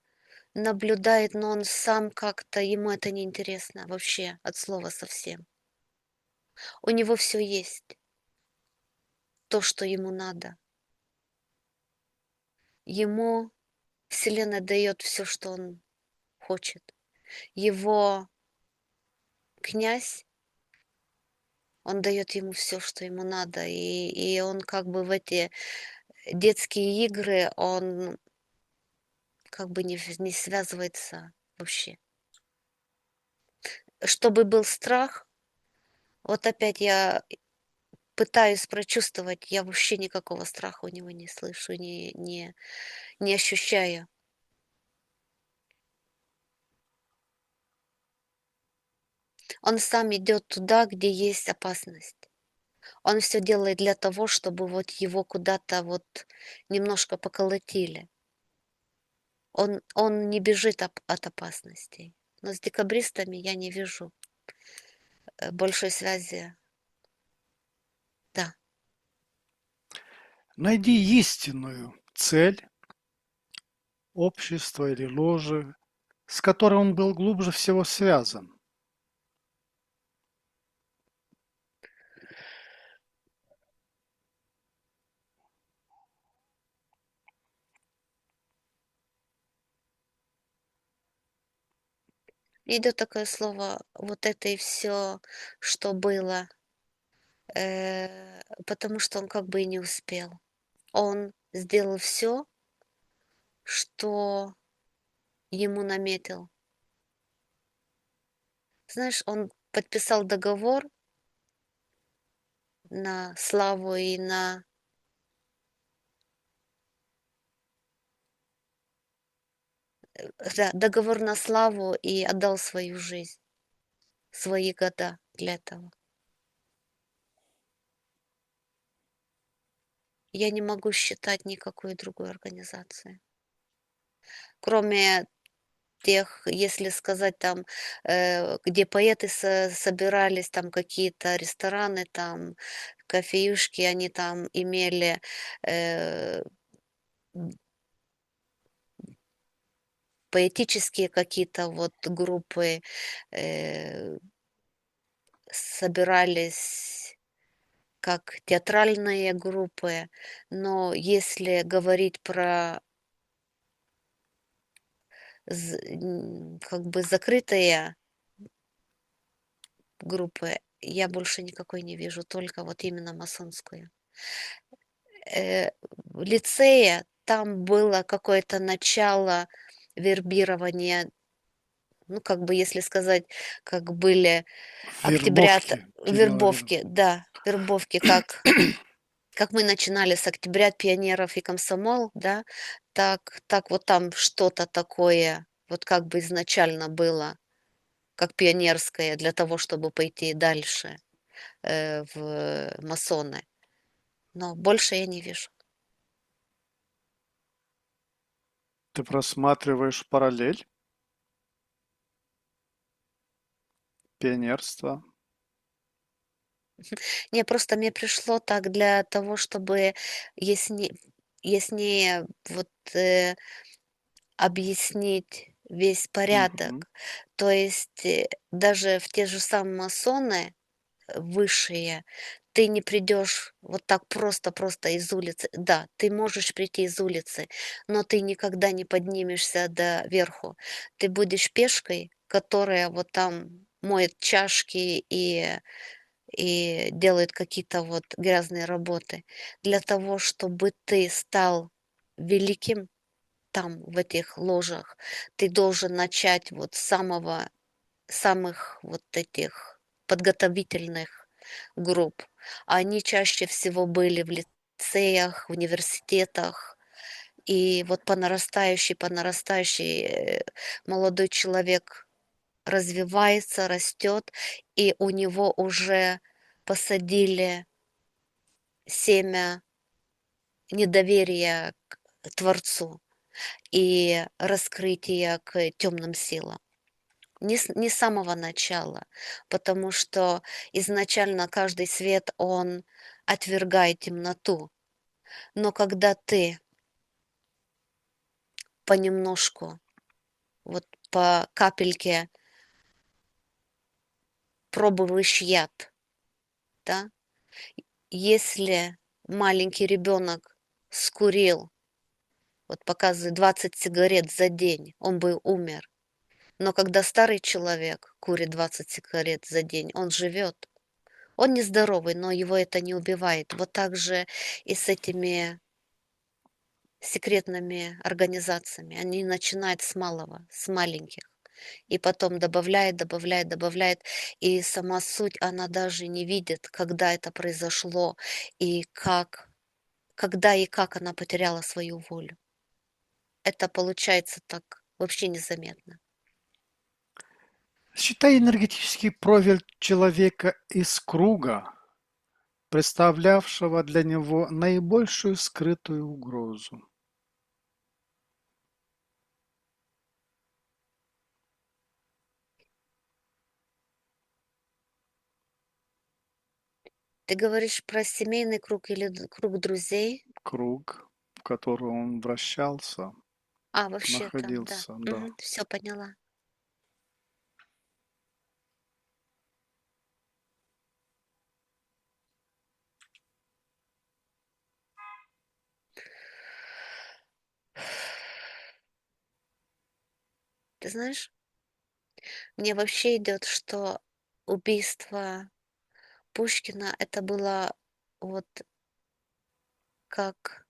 наблюдает, но он сам как-то, ему это не интересно вообще, от слова совсем. У него все есть, то, что ему надо. Ему Вселенная дает все, что он хочет. Его князь, он дает ему все, что ему надо. И он как бы в эти детские игры, он как бы не связывается вообще. Чтобы был страх, вот опять я пытаюсь прочувствовать, я вообще никакого страха у него не слышу, не ощущаю. Он сам идет туда, где есть опасность. Он все делает для того, чтобы вот его куда-то вот немножко поколотили. Он не бежит от опасностей. Но с декабристами я не вижу большой связи. Да. Найди истинную цель общества или ложи, с которой он был глубже всего связан. Идет такое слово, вот это и все, что было, потому что он как бы и не успел. Он сделал все, что ему наметил. Знаешь, он подписал договор на славу и на да, договор на славу и отдал свою жизнь, свои года для этого. Я не могу считать никакой другой организации. Кроме тех, если сказать там, где поэты собирались, там какие-то рестораны, там кофеюшки, они там имели э, поэтические какие-то вот группы, э, собирались как театральные группы, но если говорить про как бы закрытые группы, я больше никакой не вижу, только вот именно масонскую. В лицее там было какое-то начало вербирования, ну, как бы, если сказать, как были октябрят, Вербовки, ты имела в виду. вербовки, да, вербовки, как мы начинали с октябрят, пионеров и комсомол, да, так вот там что-то такое, вот как бы изначально было, как пионерское, для того, чтобы пойти дальше в масоны. Но больше я не вижу. Ты просматриваешь параллель пионерства. Не, просто мне пришло так для того, чтобы ясне яснее вот, объяснить весь Мгм. порядок. То есть, даже в те же самые масоны, высшие, ты не придешь вот так просто из улицы. Да, ты можешь прийти из улицы, но ты никогда не поднимешься до верху. Ты будешь пешкой, которая вот там моет чашки и делает какие-то вот грязные работы. Для того, чтобы ты стал великим там, в этих ложах, ты должен начать вот с самых вот этих подготовительных групп. Они чаще всего были в лицеях, в университетах. И вот по нарастающей молодой человек развивается, растет, и у него уже посадили семя недоверия к Творцу и раскрытия к темным силам. Не с самого начала, потому что изначально каждый свет, он отвергает темноту. Но когда ты понемножку, вот по капельке пробуешь яд, да, если маленький ребенок скурил, вот показывает 20 сигарет за день, он бы умер. Но когда старый человек курит 20 сигарет за день, он живет. Он нездоровый, но его это не убивает. Вот так же и с этими секретными организациями. Они начинают с малого, с маленьких. И потом добавляет, добавляет, добавляет. И сама суть, она даже не видит, когда это произошло и как, когда и как она потеряла свою волю. Это получается так вообще незаметно. Считай энергетический профиль человека из круга, представлявшего для него наибольшую скрытую угрозу. Ты говоришь про семейный круг или круг друзей? Круг, в котором он вращался, А, вообще там, да. находился, да. Все поняла. Ты знаешь, мне вообще идет, что убийство Пушкина это было вот как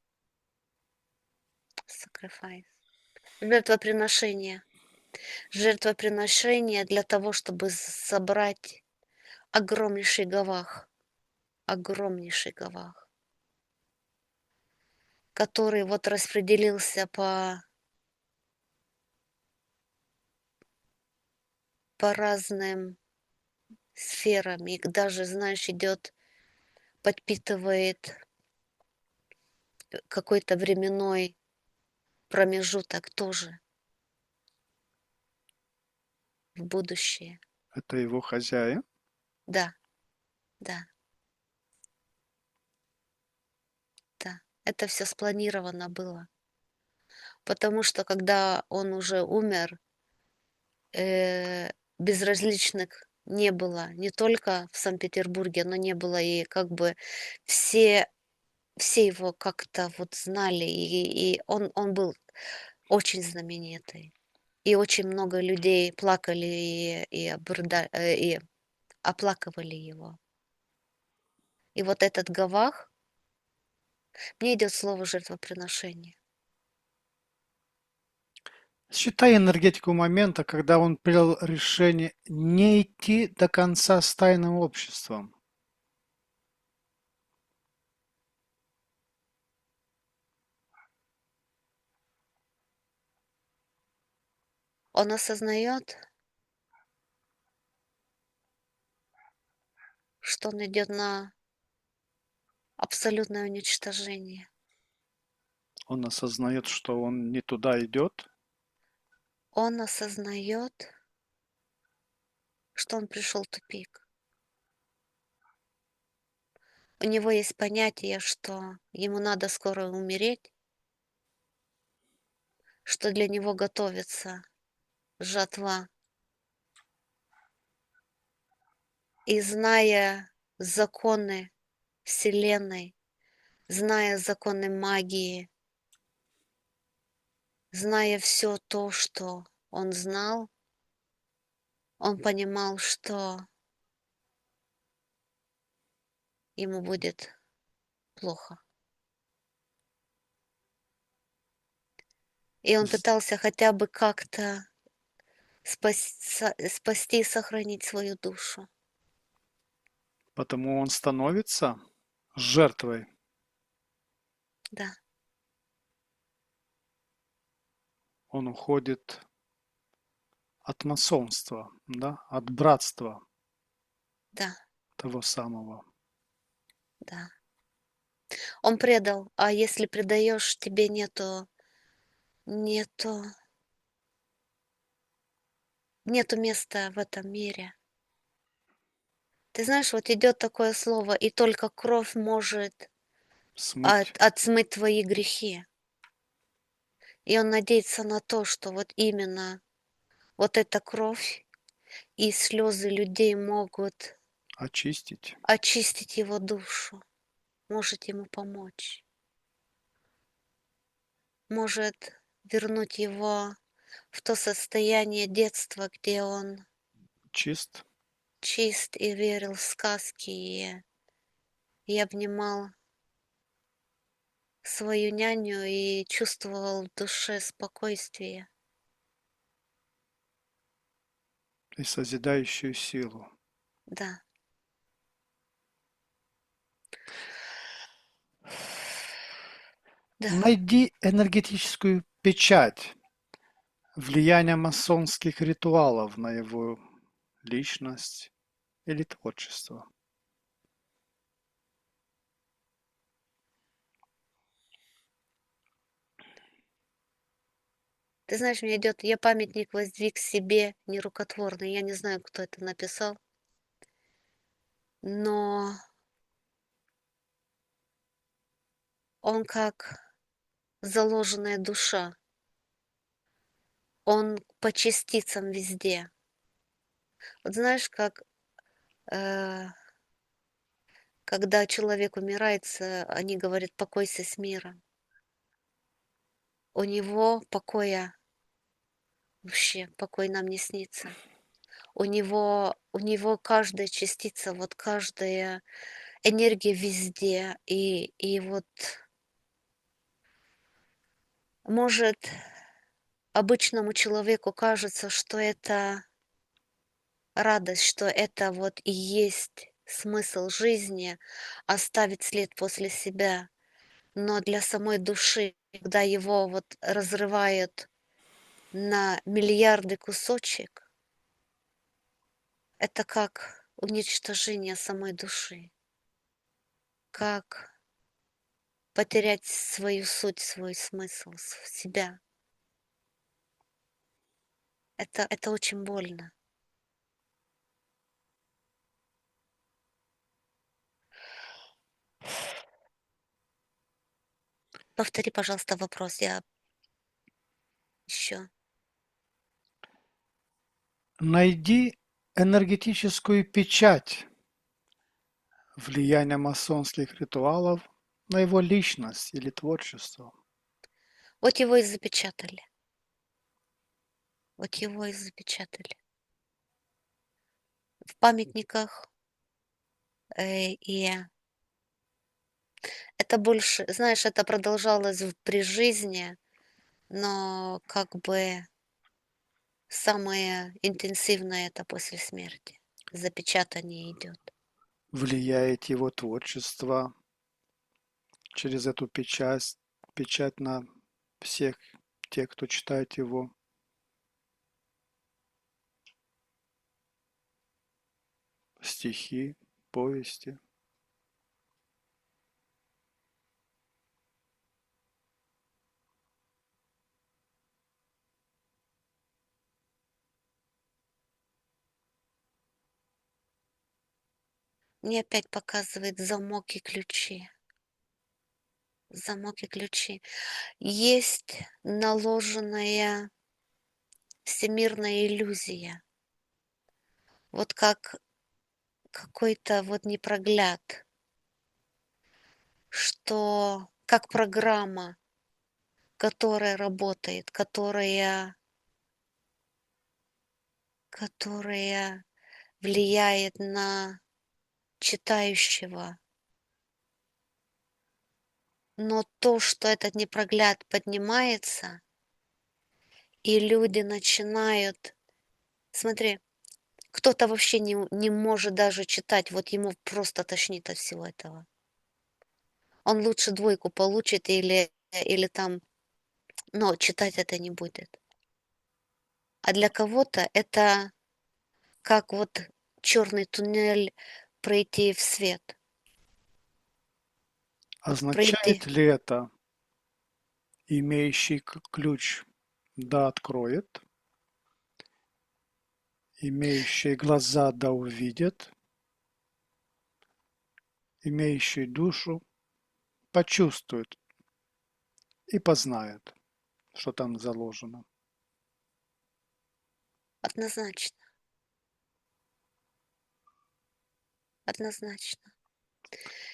sacrifice, жертвоприношение. Жертвоприношение для того, чтобы собрать огромнейший гавах, огромнейший гавах, который вот распределился по разным сферам. И даже, знаешь, идет, подпитывает какой-то временной промежуток тоже в будущее. Это его хозяин. Да, да, да. Это все спланировано было. Потому что когда он уже умер, э, безразличных не было не только в Санкт-Петербурге, но не было и как бы все, все его как-то вот знали, и он был очень знаменитый. И очень много людей плакали и оплакивали его. И вот этот гавах, мне идет слово жертвоприношение. Считай энергетику момента, когда он принял решение не идти до конца с тайным обществом. Он осознает, что он идет на абсолютное уничтожение. Он осознает, что он не туда идет, Он осознает, что он пришел в тупик. У него есть понятие, что ему надо скоро умереть, что для него готовится жатва. И зная законы Вселенной, зная законы магии, зная все то, что он знал, он понимал, что ему будет плохо. И он пытался хотя бы как-то спасти и сохранить свою душу. потому он становится жертвой. Да, Он уходит от масонства, да, от братства Да, того самого. да. Он предал, а если предаешь, тебе нету нету места в этом мире. Ты знаешь, вот идет такое слово: "И только кровь может Смыть отмыть твои грехи". И он надеется на то, что вот именно вот эта кровь и слезы людей могут очистить. очистить его душу, может ему помочь, может вернуть его в то состояние детства, где он Чист. чист и верил в сказки, и обнимал свою няню и чувствовал в душе спокойствие. И созидающую силу. Да. Да. Найди энергетическую печать влияния масонских ритуалов на его личность или творчество. Ты знаешь, мне идет, я памятник воздвиг себе нерукотворный. Я не знаю, кто это написал, но он как заложенная душа. Он по частицам везде. Вот знаешь, как э, когда человек умирает, они говорят: "Покойся с миром". У него покоя вообще, покой нам не снится. У него каждая частица, вот каждая энергия везде. И вот, может, обычному человеку кажется, что это радость, что это вот и есть смысл жизни — оставить след после себя. Но для самой души, когда его вот разрывают на миллиарды кусочек, это как уничтожение самой души, как потерять свою суть, свой смысл, себя. Это очень больно. Повтори, пожалуйста, вопрос. Я еще. Найди энергетическую печать влияния масонских ритуалов на его личность или творчество. Вот его и запечатали. Вот его и запечатали. В памятниках, и это больше, знаешь, это продолжалось при жизни, но как бы самое интенсивное — это после смерти. Запечатание идет. Влияет его творчество через эту печать на всех тех, кто читает его стихи, повести. Мне опять показывает замок и ключи. Замок и ключи. Есть наложенная всемирная иллюзия. Вот как какой-то вот непрогляд, что как программа, которая работает, которая влияет на читающего. Но то, что этот непрогляд поднимается, и люди начинают. Смотри, кто-то вообще не может даже читать, вот ему просто тошнит от всего этого. Он лучше двойку получит или там, но читать это не будет. а для кого-то это как вот черный туннель пройти в свет. Вот пройти. Означает ли это, имеющий ключ да откроет, имеющий глаза да увидит, имеющий душу почувствует и познает, что там заложено. Однозначно, однозначно.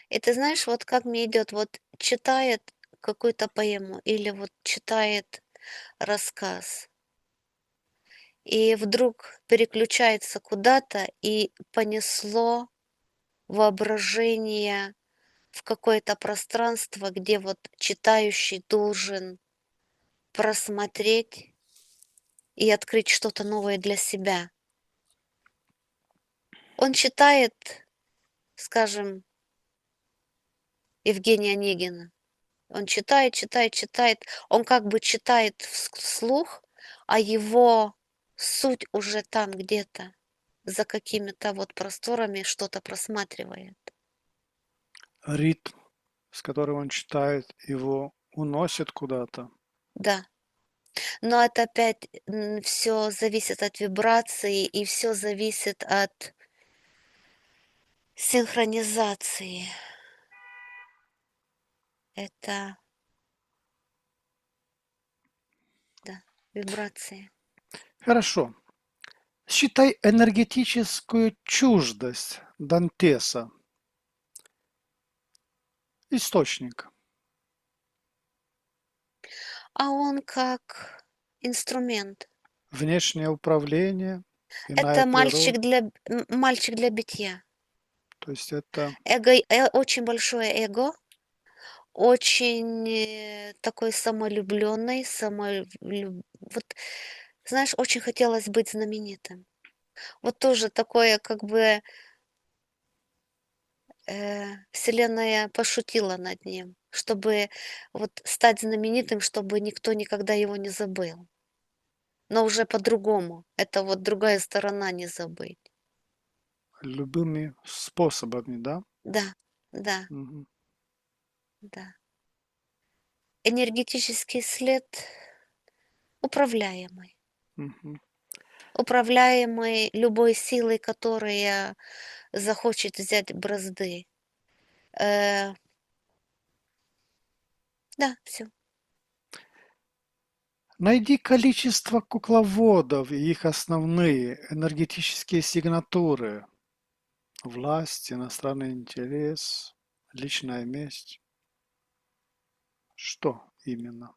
И ты знаешь, вот как мне идет, вот читает какую-то поэму или вот читает рассказ, и вдруг переключается куда-то, и понесло воображение в какое-то пространство, где вот читающий должен просмотреть и открыть что-то новое для себя. Он читает, скажем, Евгения Онегина. Он читает, читает, читает. Он как бы читает вслух, а его суть уже там где-то, за какими-то вот просторами что-то просматривает. Ритм, с которым он читает, его уносит куда-то. Да. Но это опять все зависит от вибрации и все зависит от синхронизации. Это, да, вибрации. Хорошо. Считай энергетическую чуждость Дантеса. Источник. А он как инструмент. Внешнее управление, иная Это природа. мальчик для битья. То есть это Очень большое эго, очень, такой самолюбленный, вот, знаешь, очень хотелось быть знаменитым. Вот тоже такое, как бы, вселенная пошутила над ним, чтобы вот стать знаменитым, чтобы никто никогда его не забыл. Но уже по-другому. Это вот другая сторона не забыть. любыми способами, да? Да, да, Мгм, да. Энергетический след управляемый. мгм. Управляемый любой силой, которая захочет взять бразды. Э, да, все. Найди количество кукловодов и их основные энергетические сигнатуры. Власть, иностранный интерес, личная месть. Что именно?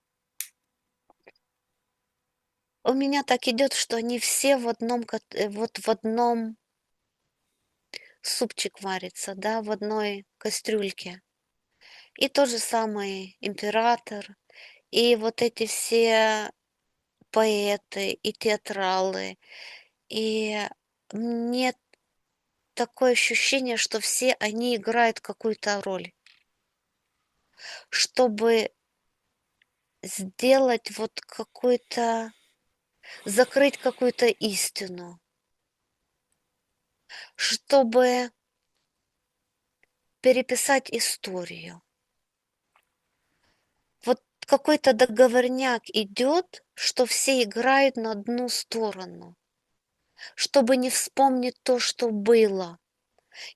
У меня так идет, что они все вот в одном супчик варится, да, в одной кастрюльке. И тот же самый император, и вот эти все поэты и театралы. И мне такое ощущение, что все они играют какую-то роль, чтобы сделать вот какой-то, закрыть какую-то истину, чтобы переписать историю. Вот какой-то договорняк идет, что все играют на одну сторону, чтобы не вспомнить то, что было,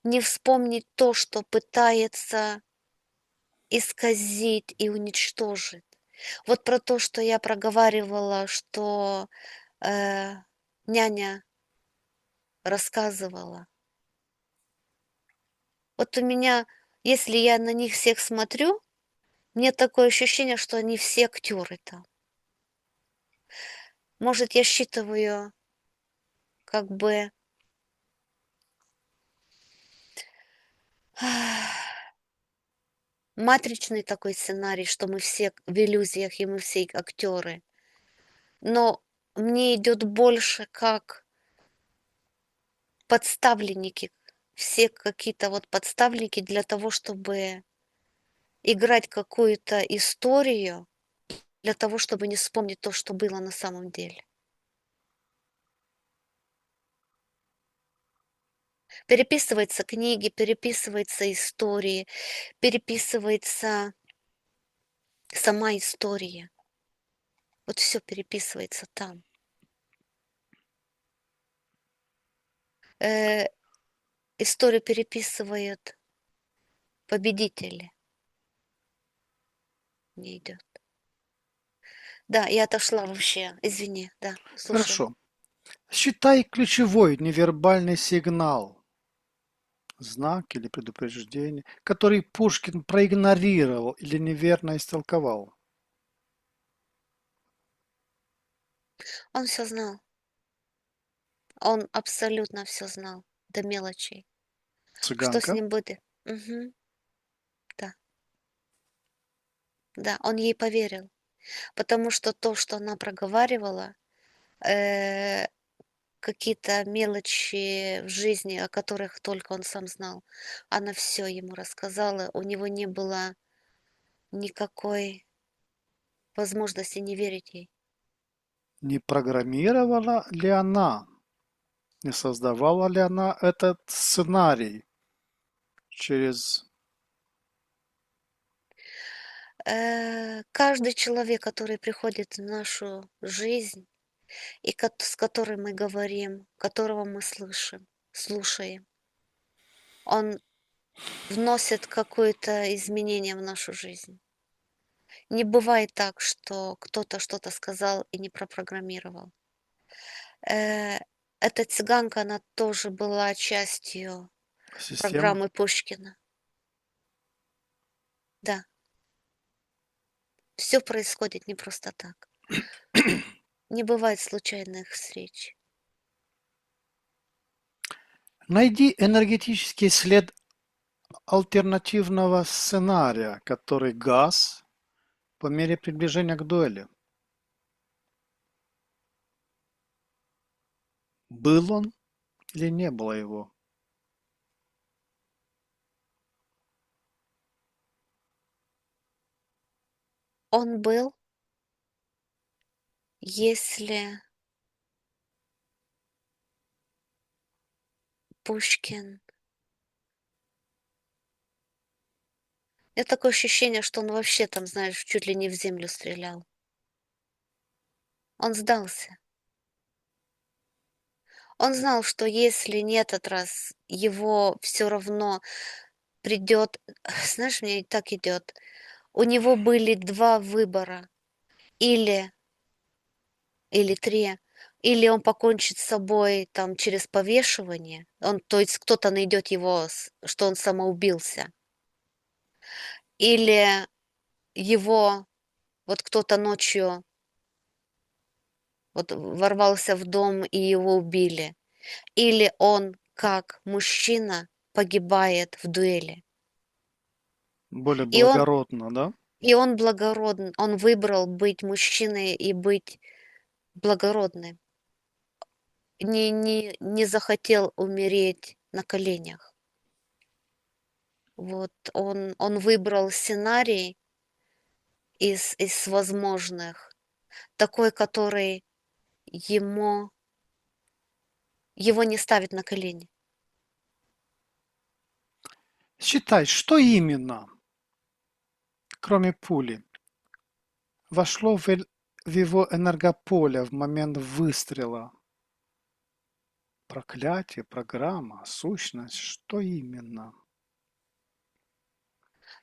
не вспомнить то, что пытается исказить и уничтожить. Вот про то, что я проговаривала, что, э, няня рассказывала. Вот у меня, если я на них всех смотрю, мне такое ощущение, что они все актеры там. Может, я считываю как бы матричный такой сценарий, что мы все в иллюзиях, и мы все актеры. Но мне идет больше как подставленники, все какие-то вот подставленники для того, чтобы играть какую-то историю, для того, чтобы не вспомнить то, что было на самом деле. Переписываются книги, переписываются истории, переписывается сама история. Вот все переписывается там. Э, Историю переписывают победители. Не идет. Да, я отошла вообще. Извини, да, слушаю. Хорошо. Считай ключевой невербальный сигнал, знак или предупреждение, который Пушкин проигнорировал или неверно истолковал. Он все знал. Он абсолютно все знал до мелочей. Что с Цыганка. ним будет? Мгм. Да, да, он ей поверил, потому что то, что она проговаривала, э, какие-то мелочи в жизни, о которых только он сам знал, она все ему рассказала. У него не было никакой возможности не верить ей. Не программировала ли она, не создавала ли она этот сценарий через... Каждый человек, который приходит в нашу жизнь и с которым мы говорим, которого мы слушаем, он вносит какое-то изменение в нашу жизнь. Не бывает так, что кто-то что-то сказал и не пропрограммировал. Э, Эта цыганка, она тоже была частью Системы. программы Пушкина. Да, все происходит не просто так. Не бывает случайных встреч. Найди энергетический след альтернативного сценария, который гас по мере приближения к дуэли. Был он или не было его? Он был, если Пушкин. У такое ощущение, что он вообще там, знаешь, чуть ли не в землю стрелял. Он сдался. Он знал, что если не этот раз, его все равно придет. Знаешь, мне и так идет. У него были 2 выбора: или или 3, или он покончит с собой там через повешивание, то есть кто-то найдет его, что он самоубился, или его вот кто-то ночью вот ворвался в дом и его убили, или он как мужчина погибает в дуэли. Более И он благородно, да? и он благороден, он выбрал быть мужчиной и быть благородным. Не захотел умереть на коленях. Вот он выбрал сценарий из возможных, такой, который ему его не ставит на колени. Считай, что именно, кроме пули, вошло в его энергополе в момент выстрела. Проклятие, программа, сущность, что именно?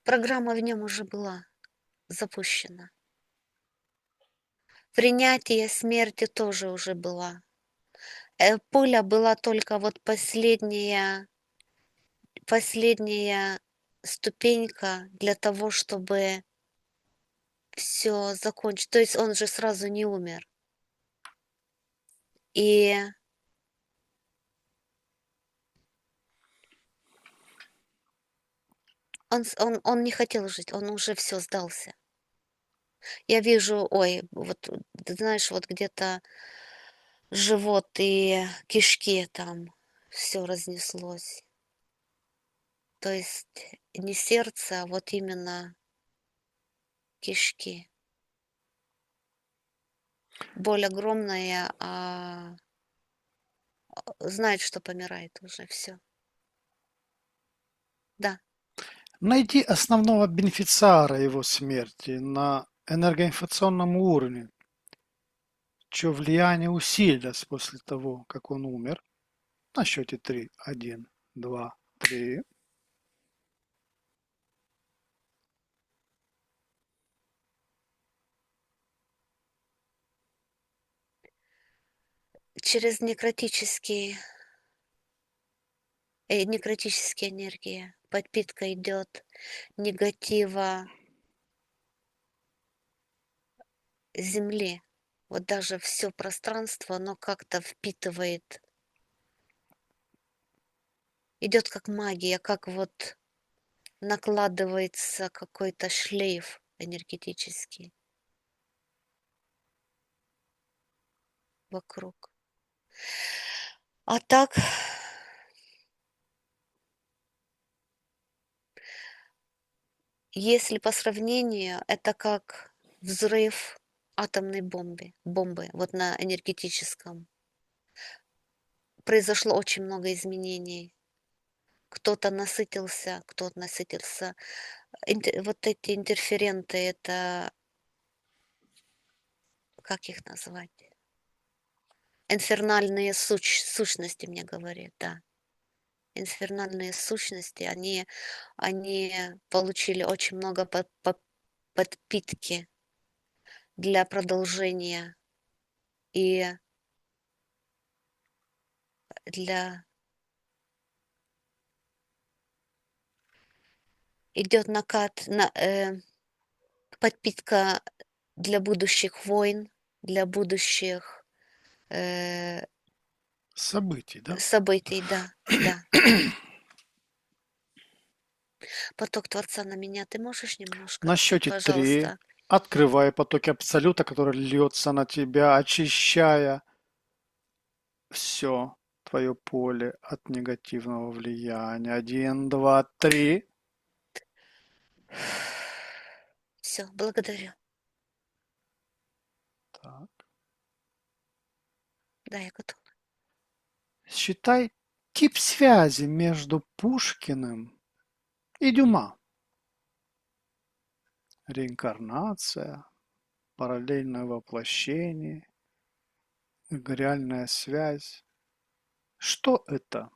Программа в нем уже была запущена. Принятие смерти тоже уже была. Пуля была только вот последняя ступенька для того, чтобы все закончить. То есть он же сразу не умер. И он не хотел жить, он уже все сдался. Я вижу, ой, вот ты знаешь, вот где-то живот и кишки там все разнеслось. То есть не сердце, а вот именно кишки. Боль огромная, знает, что помирает уже, все. Да. Найди основного бенефициара его смерти на энергоинформационном уровне, чье влияние усилилось после того, как он умер. На счете 3. 1, 2, 3. Через некротические энергии подпитка идет негатива Земли. Вот даже все пространство, оно как-то впитывает. Идет как магия, как вот накладывается какой-то шлейф энергетический вокруг. А так, если по сравнению, это как взрыв атомной бомбы вот на энергетическом. Произошло очень много изменений. Кто-то насытился. Вот эти интерференты, это, как их назвать? Инфернальные сущности, мне говорят, да. Инфернальные сущности, они получили очень много подпитки для продолжения и для идет подпитка для будущих войн, для будущих э, Событий, да? событий, да, да. Поток Творца на меня ты можешь немножко На открыть, счете 3 пожалуйста? открывай потоки Абсолюта, который льется на тебя, очищая все твое поле от негативного влияния. 1, 2, 3. Все, благодарю. Так. Да, я готова. Считай тип связи между Пушкиным и Дюма. Реинкарнация, параллельное воплощение, эгрегориальная связь. Что это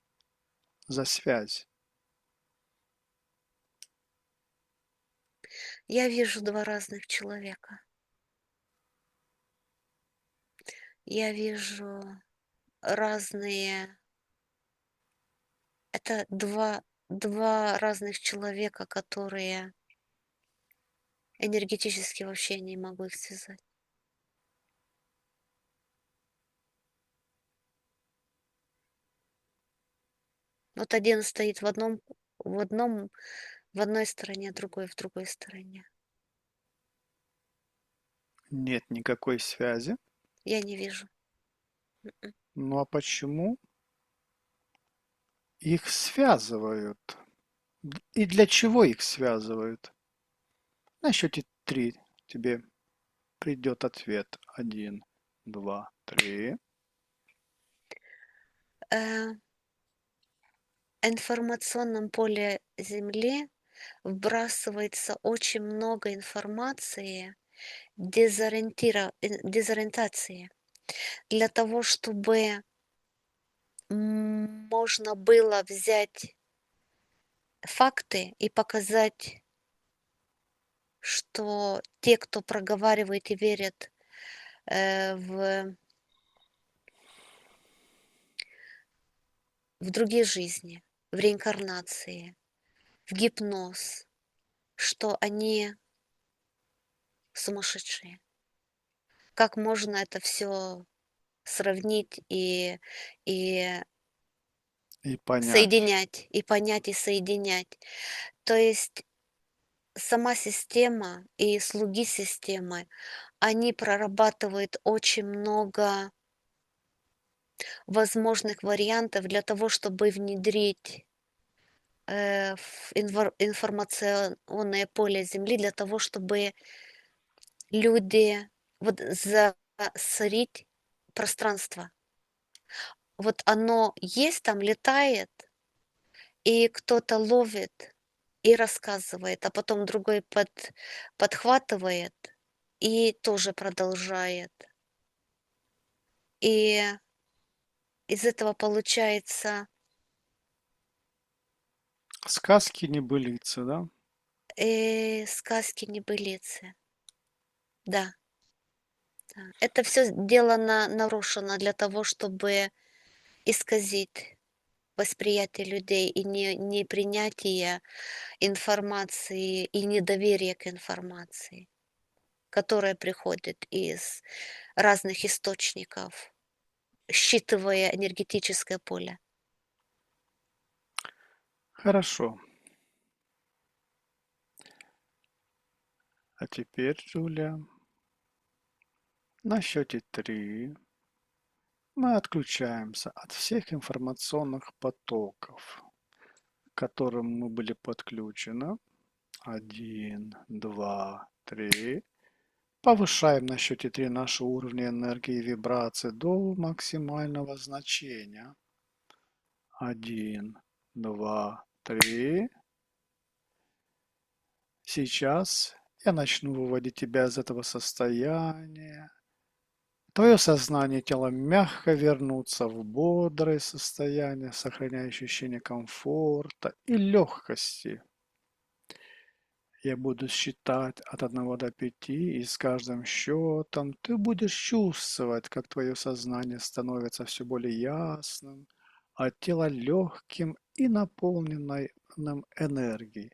за связь? Я вижу два разных человека. Я вижу разные. Это два разных человека, которые энергетически вообще не могу их связать. Вот один стоит в одном, в одной стороне, другой в другой стороне. Нет никакой связи. Я не вижу. М-м. Ну а почему их связывают? И для чего их связывают? На счете 3 тебе придет ответ. 1, 2, 3. Э, информационном поле Земли вбрасывается очень много информации, дезориентации, для того, чтобы можно было взять факты и показать, что те, кто проговаривает и верят в другие жизни, в реинкарнации, в гипноз, что они сумасшедшие. Как можно это все сравнить и И понять. соединять, и понять, и соединять? То есть сама система и слуги системы, они прорабатывают очень много возможных вариантов для того, чтобы внедрить в информационное поле Земли, для того, чтобы люди вот засорить пространство. Вот оно есть там, летает, и кто-то ловит и рассказывает, а потом другой подхватывает и тоже продолжает. И из этого получается, Сказки небылицы, да? сказки-небылицы. Да, да. Это все сделано нарочно для того, чтобы исказить восприятие людей и непринятие информации и недоверие к информации, которая приходит из разных источников, считывая энергетическое поле. Хорошо. А теперь, Джулия, на счете 3 мы отключаемся от всех информационных потоков, к которым мы были подключены. 1, 2, 3. Повышаем на счете 3 наши уровни энергии и вибрации до максимального значения. 1, 2, 3. Сейчас я начну выводить тебя из этого состояния. Твое сознание и тело мягко вернутся в бодрое состояние, сохраняя ощущение комфорта и легкости. Я буду считать от 1 до 5, и с каждым счетом ты будешь чувствовать, как твое сознание становится все более ясным, а тело легким и наполненным энергией.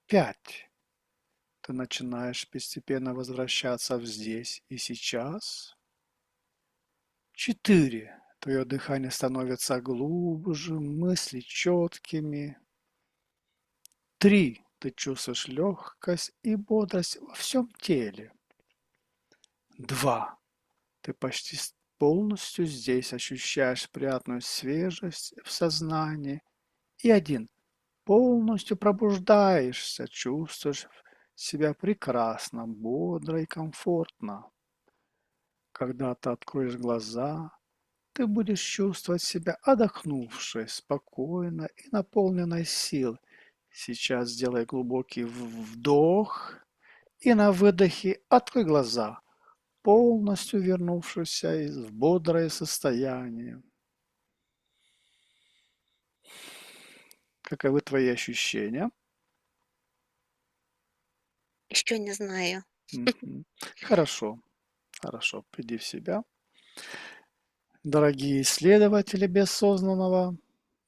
5. Ты начинаешь постепенно возвращаться в здесь и сейчас. 4. Твое дыхание становится глубже, мысли четкими. 3. Ты чувствуешь легкость и бодрость во всем теле. 2. Ты почти полностью здесь ощущаешь приятную свежесть в сознании. И 1. Полностью пробуждаешься, чувствуешь себя прекрасно, бодро и комфортно. Когда ты откроешь глаза, ты будешь чувствовать себя отдохнувшей, спокойной и наполненной сил. Сейчас сделай глубокий вдох и на выдохе открой глаза, полностью вернувшийся в бодрое состояние. Каковы твои ощущения? Еще не знаю. Мгм. Хорошо, хорошо, приди в себя. Дорогие исследователи бессознанного,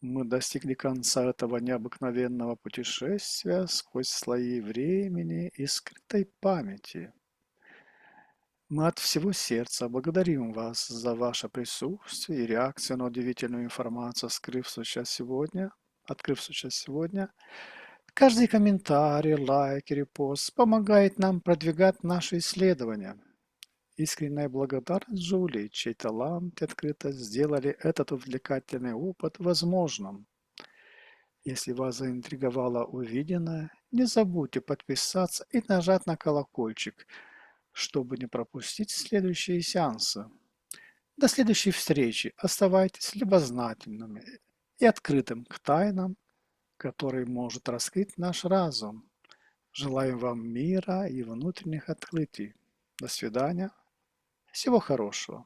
мы достигли конца этого необыкновенного путешествия сквозь слои времени и скрытой памяти. Мы от всего сердца благодарим вас за ваше присутствие и реакцию на удивительную информацию, открывшуюся сегодня. Каждый комментарий, лайк и репост помогает нам продвигать наши исследования. Искренняя благодарность Джулии, чей талант и открытость сделали этот увлекательный опыт возможным. Если вас заинтриговало увиденное, не забудьте подписаться и нажать на колокольчик, чтобы не пропустить следующие сеансы. До следующей встречи оставайтесь любознательными и открытым к тайнам, которые может раскрыть наш разум. Желаем вам мира и внутренних открытий. До свидания. Всего хорошего.